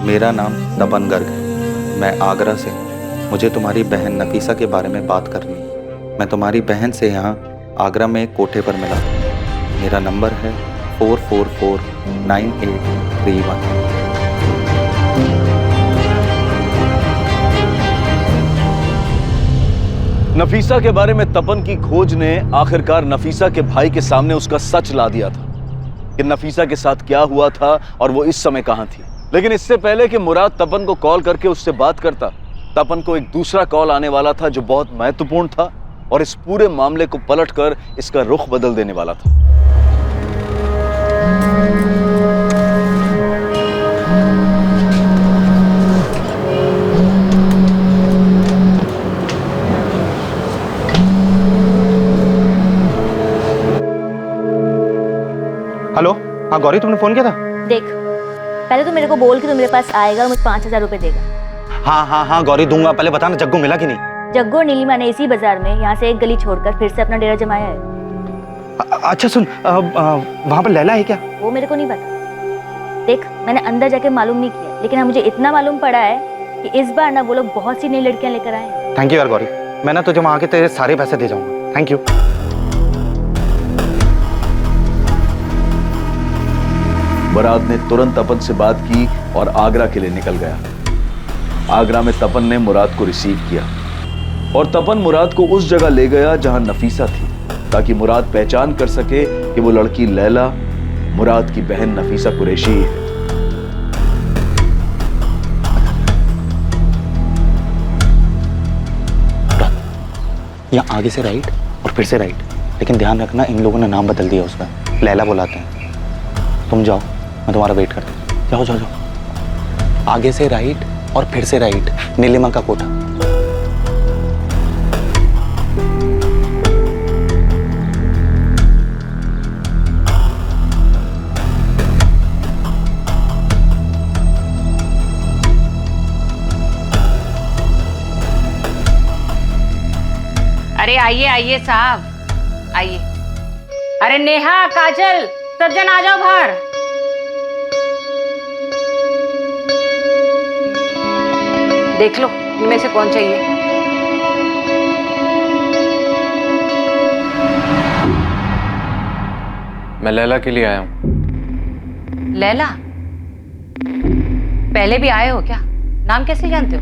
मेरा नाम तपन गर्ग है, मैं आगरा से। मुझे तुम्हारी बहन नफीसा के बारे में बात करनी। मैं तुम्हारी बहन से यहाँ आगरा में एक कोठे पर मिला। मेरा नंबर है 4449831।
नफीसा के बारे में तपन की खोज ने आखिरकार नफीसा के भाई के सामने उसका सच ला दिया था कि नफीसा के साथ क्या हुआ था और वो इस समय कहां थी। लेकिन इससे पहले कि मुराद तपन को कॉल करके उससे बात करता, तपन को एक दूसरा कॉल आने वाला था जो बहुत महत्वपूर्ण था और इस पूरे मामले को पलटकर इसका रुख बदल देने वाला था।
हेलो, हाँ गौरी, तुमने फोन किया था?
देख, पहले तो मेरे को बोल कि तू मेरे पास आएगा और मुझे 5,000 रुपए देगा।
हाँ गौरी, दूंगा। पहले बता ना, जग्गू मिला कि नहीं?
जग्गू और नीलिमा ने इसी बाजार में यहाँ से एक गली छोड़कर फिर से अपना डेरा जमाया है।
अच्छा सुन, वहाँ पर लैला है क्या?
वो मेरे को नहीं पता। देख, मैंने अंदर जाके मालूम नहीं किया, लेकिन हाँ मुझे इतना मालूम पड़ा है कि इस बार ना वो लोग बहुत सी नई लड़कियां लेकर आए हैं।
थैंक यू यार गौरी, मैं ना तुझे वहाँ के तेरे सारे पैसे दे जाऊंगा। Thank you.
बारात ने तुरंत तपन से बात की और आगरा के लिए निकल गया। आगरा में तपन ने मुराद को रिसीव किया और तपन मुराद को उस जगह ले गया जहां नफीसा थी, ताकि मुराद पहचान कर सके कि वो लड़की लैला मुराद की बहन नफीसा कुरैशी है।
यहाँ आगे से राइट और फिर से राइट, लेकिन ध्यान रखना इन लोगों ने नाम बदल दिया उसका, लैला बुलाते हैं। तुम जाओ, मैं तुम्हारा वेट करता हूँ। जाओ जाओ जाओ, आगे से राइट और फिर से राइट, नीलिमा का कोठा।
अरे आइए आइए साहब, आइए। अरे नेहा, काजल, सब जन आ जाओ बाहर। देख लो इनमें से कौन चाहिए।
मैं लैला के लिए आया हूँ।
लैला? पहले भी आए हो क्या? नाम कैसे जानते हो?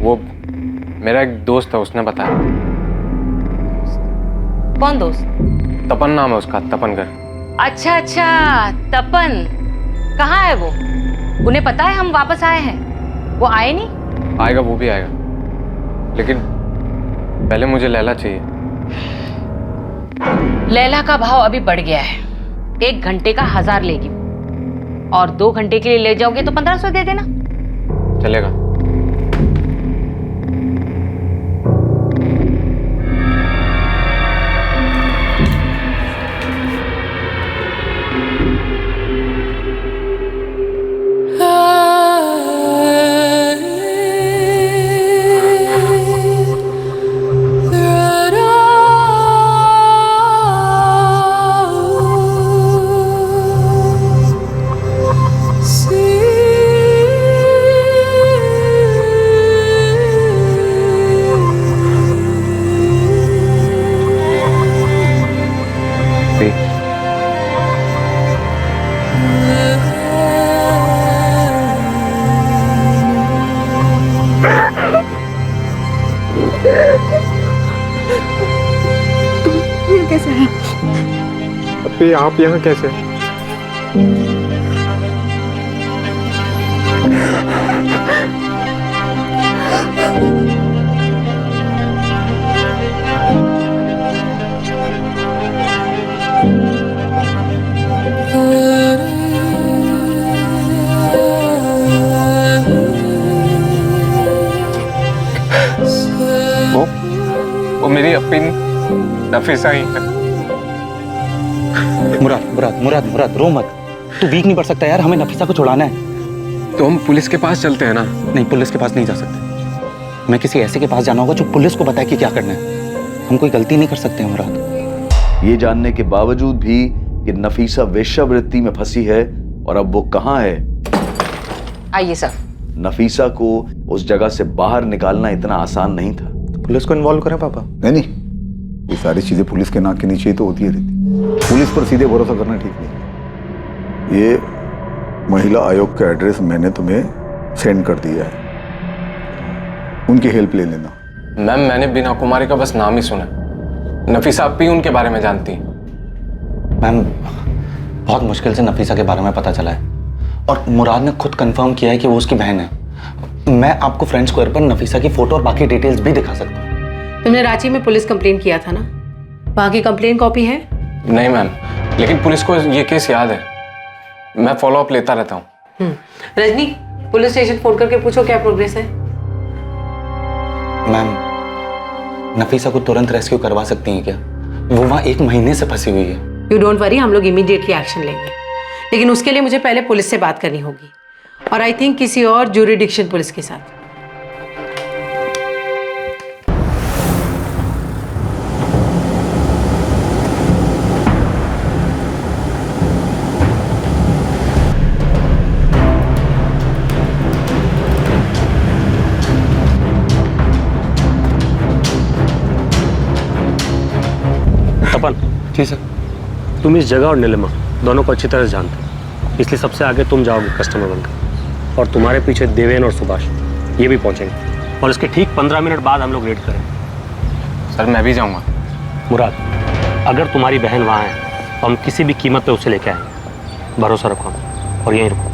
वो मेरा एक दोस्त है, उसने बताया।
कौन दोस्त?
तपन नाम है उसका, तपनगर।
अच्छा अच्छा, तपन। कहाँ है वो? उन्हें पता है हम वापस आए हैं? वो आए नहीं?
आएगा, वो भी आएगा, लेकिन पहले मुझे लैला चाहिए।
लैला का भाव अभी बढ़ गया है। 1 घंटे का 1000 लेगी और 2 घंटे के लिए ले जाओगे तो 1500 दे देना।
चलेगा।
कैसे हैं?
अभी आप यहाँ कैसे?
वो मेरी अपनी नफीसा ही है।
मुराद मुराद मुराद मुराद, रो मत। तू वीक नहीं पड़ सकता यार, हमें नफीसा को छुड़ाना है।
तो हम पुलिस के पास चलते हैं ना?
नहीं, पुलिस के पास नहीं जा सकते। मैं किसी ऐसे के पास जाना होगा जो पुलिस को बताए कि क्या करना है। हम कोई गलती नहीं कर सकते हैं मुराद।
ये जानने के बावजूद भी कि नफीसा वेश्यावृत्ति में फंसी है और अब वो कहाँ है।
आइए सर।
नफीसा को उस जगह से बाहर निकालना इतना आसान नहीं था।
तो पुलिस को इन्वॉल्व करें पापा?
नहीं, ये सारी चीजें पुलिस के नाक के नीचे ही तो होती रहती। पुलिस पर सीधे भरोसा करना ठीक नहीं। ये महिला आयोग का एड्रेस मैंने तुम्हें सेंड कर दिया है, उनकी हेल्प ले लेना।
मैम, मैंने बिना कुमारी का बस नाम ही सुना। नफीसा आप भी उनके बारे में जानती हैं?
मैम, बहुत मुश्किल से नफीसा के बारे में पता चला है और मुराद ने खुद कंफर्म किया है कि वो उसकी बहन है। मैं आपको फ्रेंड स्क्वायर पर नफीसा की फोटो और बाकी डिटेल्स भी दिखा सकता हूँ।
तुमने रांची में पुलिस कंप्लेन किया था ना? वहाँ की कंप्लेन कॉपी है?
नहीं मैम, लेकिन पुलिस को ये केस याद है। मैं फॉलो अप लेता रहता हूँ।
रजनी, पुलिस स्टेशन फोन करके पूछो क्या प्रोग्रेस है।
मैम, नफीसा को तुरंत रेस्क्यू करवा सकती हैं क्या? वो वहाँ 1 महीने से फंसी हुई है।
यू डोंट वरी, हम लोग इमीडिएटली एक्शन लेंगे, लेकिन उसके लिए मुझे पहले पुलिस से बात करनी होगी, और आई थिंक किसी और ज्यूरिडिक्शन पुलिस के साथ।
तपन। जी सर। तुम इस जगह और नीलिमा दोनों को अच्छी तरह से जानते हो, इसलिए सबसे आगे तुम जाओगे कस्टमर बनकर, और तुम्हारे पीछे देवेन और सुभाष ये भी पहुंचेंगे, और इसके ठीक 15 मिनट बाद हम लोग रेड करेंगे।
सर मैं भी जाऊंगा।
मुराद, अगर तुम्हारी बहन वहाँ है तो हम किसी भी कीमत पे उसे लेके आएंगे, भरोसा रखो और यहीं रुको।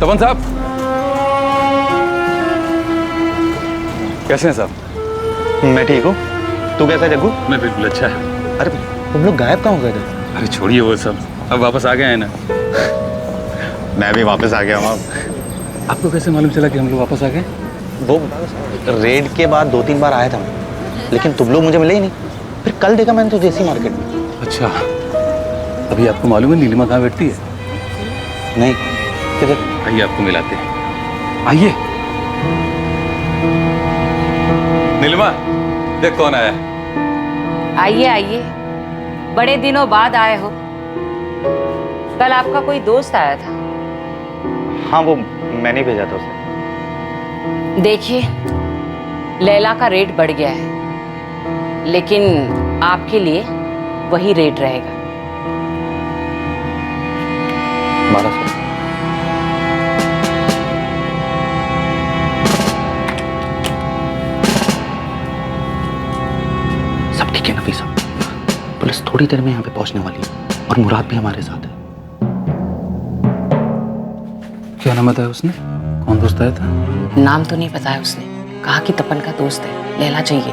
तपन साहब कैसे हैं साहब?
मैं ठीक हूँ, तू कैसा है जग्गू?
मैं बिल्कुल अच्छा है।
अरे तुम लोग गायब कहाँ हो गए थे?
अरे छोड़िए वो सब, अब वापस आ गए हैं ना।
मैं भी वापस आ गया हूँ।
आपको कैसे मालूम चला कि हम लोग वापस आ गए?
वो रेड के बाद 2-3 बार आया था मैं, लेकिन तुम लोग मुझे मिले ही नहीं। फिर कल देखा मैंने तुझे इसी मार्केट में।
अच्छा, अभी आपको मालूम है नीलिमा कहाँ बैठती है?
नहीं, किधर?
आइए आपको मिलाते हैं, आइए। नीलिमा देख कौन आया है।
आइए आइए, बड़े दिनों बाद आए हो। कल आपका कोई दोस्त आया था।
हाँ, वो मैंने भेजा था उसे।
देखिए, लैला का रेट बढ़ गया है, लेकिन आपके लिए वही रेट रहेगा।
1200। सब ठीक है नफीसा, पुलिस थोड़ी देर में यहाँ पे पहुंचने वाली है, और मुराद भी हमारे साथ है।
क्या नाम बताया उसने? कौन दोस्त आया था?
नाम तो नहीं बताया उसने, कहा कि तपन का दोस्त है, लैला चाहिए।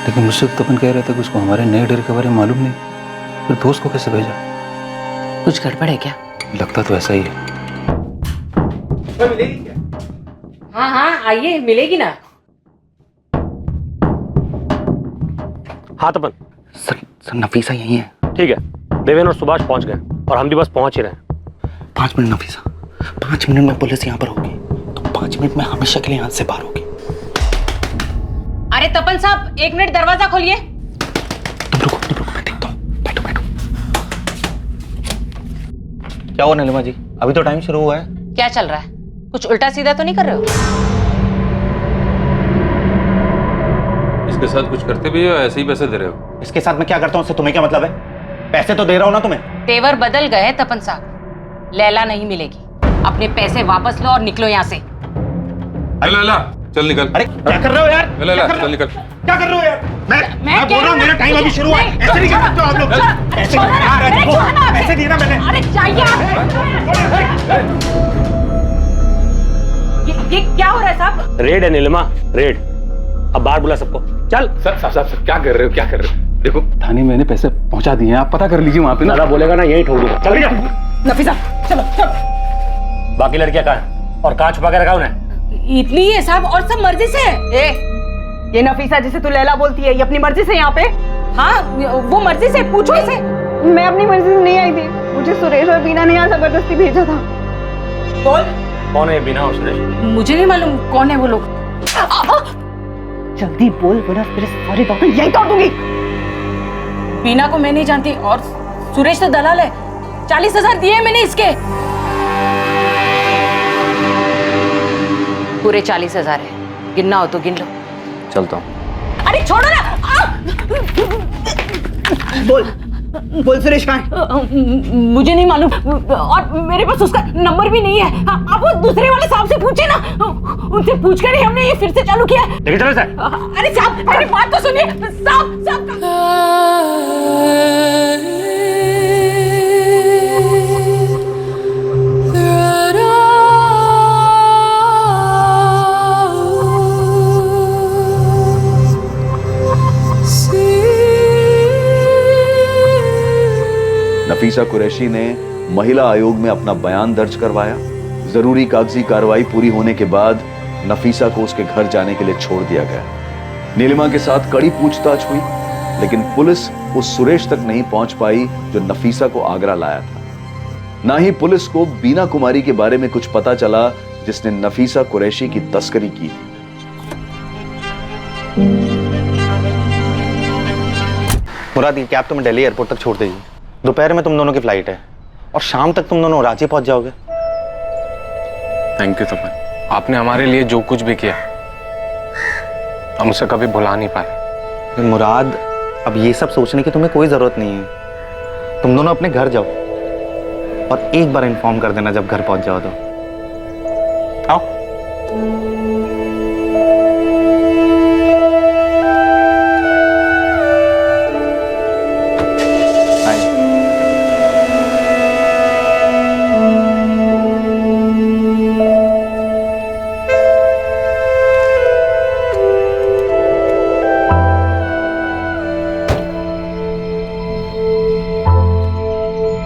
लेकिन मुझसे तपन कह रहा था कि उसको हमारे नए डेरे के बारे में मालूम नहीं, फिर दोस्त को कैसे भेजा?
कुछ गड़बड़ है क्या?
लगता तो ऐसा ही है।
हाँ हाँ आइए, मिलेगी ना।
हाँ तपन।
सर नफीसा यही है।
ठीक है, देवेन और सुभाष पहुंच गए, और हम भी बस पहुंच ही रहे हैं।
5 मिनट नफीसा, 5 मिनट में पुलिस यहाँ पर होगी, तो 5 मिनट में हमेशा के लिए यहाँ से बाहर होगी।
अरे तपन साहब, 1 मिनट दरवाजा खोलिए।
तुम रुको मैं देखता हूँ। बैठो। क्या हुआ नीलिमा जी, अभी तो टाइम शुरू हुआ है।
क्या चल रहा है? कुछ उल्टा सीधा तो नहीं कर रहे हो?
इसके साथ कुछ करते भी हो या ऐसे ही पैसे दे रहे हो?
इसके साथ मैं क्या करता हूँ उससे तुम्हें क्या मतलब है? पैसे तो दे रहा हूँ ना तुम्हें।
तेवर बदल गए तपन साहब, लैला नहीं मिलेगी। अपने पैसे वापस लो और निकलो यहाँ से।
लैला चल निकल।
अरे क्या कर रहे हो यार?
लैला चल निकल।
क्या कर रहे हो यार? मैं बोल रहा हूँ मेरा टाइम अभी शुरू हुआ है। ऐसे नहीं कर सकते हो आप लोग। पैसे दिए ना मैंने।
अरे ये क्या हो रहा है साहब?
रेड है नीलिमा, रेड। अब बाहर बुला सबको, चल।
सर क्या कर रहे हो? देखो थाने मैंने पैसे पहुंचा दिए हैं, आप पता कर लीजिए वहाँ पे ना।
दादा बोलेगा ना यही ठोक दूंगा। चल जा
नफीसा, चलो।
बाकी लड़कियां कहाँ हैं? और कहाँ छुपा के रखा उन्हें?
इतनी ही है साहब, और सब मर्जी से। ये नफीसा जिसे तू लैला बोलती है, ये अपनी मर्जी से यहाँ पे? हाँ, वो मर्जी से, पूछो इसे।
मैं अपनी मर्जी से नहीं आई थी, मुझे सुरेश और बीना ने यहाँ जबरदस्ती भेजा था।
बोल,
कौन है बीना और सुरेश?
मुझे नहीं मालूम कौन है वो लोग। जल्दी बोल, वरना तेरे सारे दांत यहीं तोड़ दूंगी। बीना को मैं नहीं जानती, और सुरेश तो दलाल है। 40,000 दिए मैंने इसके।
पूरे 40,000 है, गिनना हो तो गिन लो।
चलता हूँ।
अरे छोड़ो ना। बोल सुरेश कहाँ है? मुझे नहीं मालूम, और मेरे पास उसका नंबर भी नहीं है। आप वो दूसरे वाले साहब से पूछे ना, उनसे पूछकर ही हमने ये फिर से चालू किया।
लेकिन चलो सर।
अरे साहब, मेरी बात तो सुनिए। साहब
नफीसा कुरैशी ने महिला आयोग में अपना बयान दर्ज करवाया। जरूरी कागजी कार्रवाई पूरी होने के बाद नफीसा को उसके घर जाने के लिए छोड़ दिया गया। नीलिमा के साथ कड़ी पूछताछ हुई, लेकिन पुलिस उस सुरेश तक नहीं पहुंच पाई जो नफीसा को आगरा लाया था। ना ही पुलिस को बीना कुमारी के बारे में कुछ पता चला जिसने नफीसा कुरैशी की तस्करी की थी।
मुराद, ये कैब तुम्हें दिल्ली एयरपोर्ट तक छोड़ देगी। दोपहर में तुम दोनों की फ्लाइट है और शाम तक तुम दोनों रांची पहुंच जाओगे।
थैंक यू तपन, आपने हमारे लिए जो कुछ भी किया हम उसे कभी भुला नहीं पाए।
मुराद, अब ये सब सोचने की तुम्हें कोई जरूरत नहीं है। तुम दोनों अपने घर जाओ और एक बार इन्फॉर्म कर देना जब घर पहुंच जाओ तो। आओ।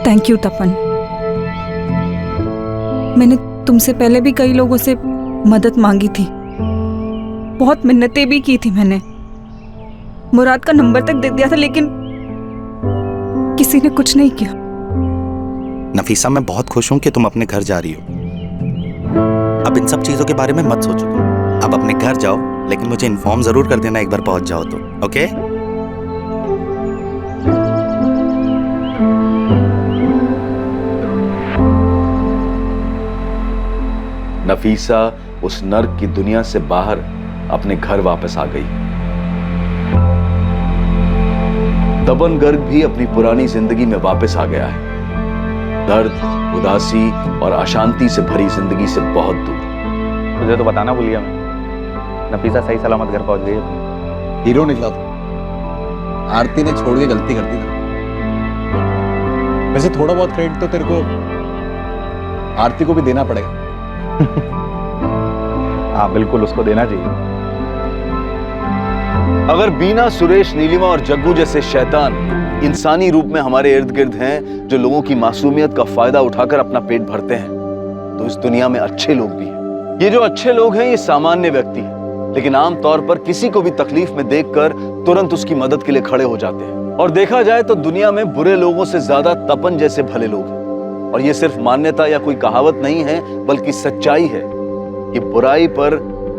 थैंक यू तपन। मैंने तुमसे पहले भी कई लोगों से मदद मांगी थी, बहुत मिन्नतें भी की थी मैंने, मुराद का नंबर तक दे दिया था, लेकिन किसी ने कुछ नहीं किया।
नफीसा, मैं बहुत खुश हूं कि तुम अपने घर जा रही हो। अब इन सब चीजों के बारे में मत सोचो। अब अपने घर जाओ, लेकिन मुझे इन्फॉर्म जरूर कर देना एक बार पहुंच जाओ तो, ओके?
नफीसा उस नर्क की दुनिया से बाहर अपने घर वापस आ गई। तपन गर्ग भी अपनी पुरानी जिंदगी में वापस आ गया है। दर्द, उदासी और अशांति से भरी जिंदगी से बहुत दूर।
तुझे तो बताना भूलिया मैं, नफीसा सही सलामत घर पहुंच गई।
हीरो निकला था। आरती ने छोड़ के गलती कर दी था। वैसे थोड़ा बहुत क्रेडिट तो तेरे को आरती को भी देना पड़ेगा।
हाँ बिल्कुल, उसको देना चाहिए।
अगर बीना, सुरेश, नीलिमा और जग्गू जैसे शैतान इंसानी रूप में हमारे इर्द गिर्द हैं जो लोगों की मासूमियत का फायदा उठाकर अपना पेट भरते हैं, तो इस दुनिया में अच्छे लोग भी हैं। ये जो अच्छे लोग हैं ये सामान्य व्यक्ति हैं, लेकिन आमतौर पर किसी को भी तकलीफ में देखकर तुरंत उसकी मदद के लिए खड़े हो जाते हैं। और देखा जाए तो दुनिया में बुरे लोगों से ज्यादा तपन जैसे भले लोग हैं। और ये सिर्फ मान्यता या कोई कहावत नहीं है, बल्कि सच्चाई है। ये बुराई पर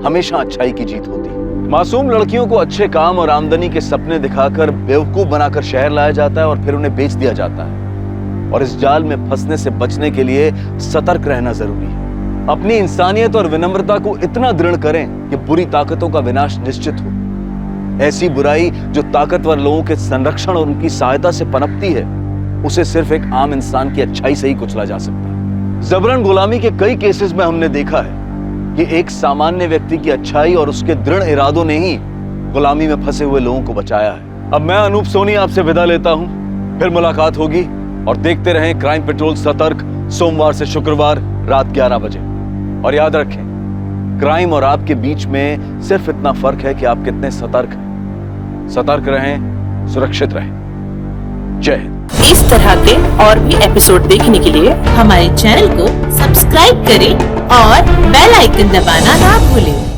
हमेशा अच्छाई की जीत होती है। मासूम लड़कियों को अच्छे काम और आमदनी के सपने दिखाकर बेवकूफ बनाकर शहर लाया जाता है और फिर उन्हें बेच दिया जाता है। और इस जाल में फंसने से बचने के लिए सतर्क रहना जरूरी है। अपनी इंसानियत और विनम्रता को इतना दृढ़ करें कि बुरी ताकतों का विनाश निश्चित हो। ऐसी बुराई जो ताकतवर लोगों के संरक्षण और उनकी सहायता से पनपती है, उसे सिर्फ एक आम इंसान की अच्छाई से ही कुचला जा सकता है। जबरन गुलामी के कई केसेस में हमने देखा है कि एक सामान्य व्यक्ति की अच्छाई और उसके दृढ़ इरादों ने ही गुलामी में फंसे हुए लोगों को बचाया है। अब मैं अनूप सोनी आपसे विदा लेता हूं, फिर मुलाकात होगी। और देखते रहें क्राइम पेट्रोल सतर्क, सोमवार से शुक्रवार रात 11 बजे। और याद रखें, क्राइम और आपके बीच में सिर्फ इतना फर्क है कि आप कितने सतर्क हैं। सतर्क रहें, सुरक्षित रहें। जय हिंद।
इस तरह के और भी एपिसोड देखने के लिए हमारे चैनल को सब्सक्राइब करें और बेल आइकन दबाना ना भूलें।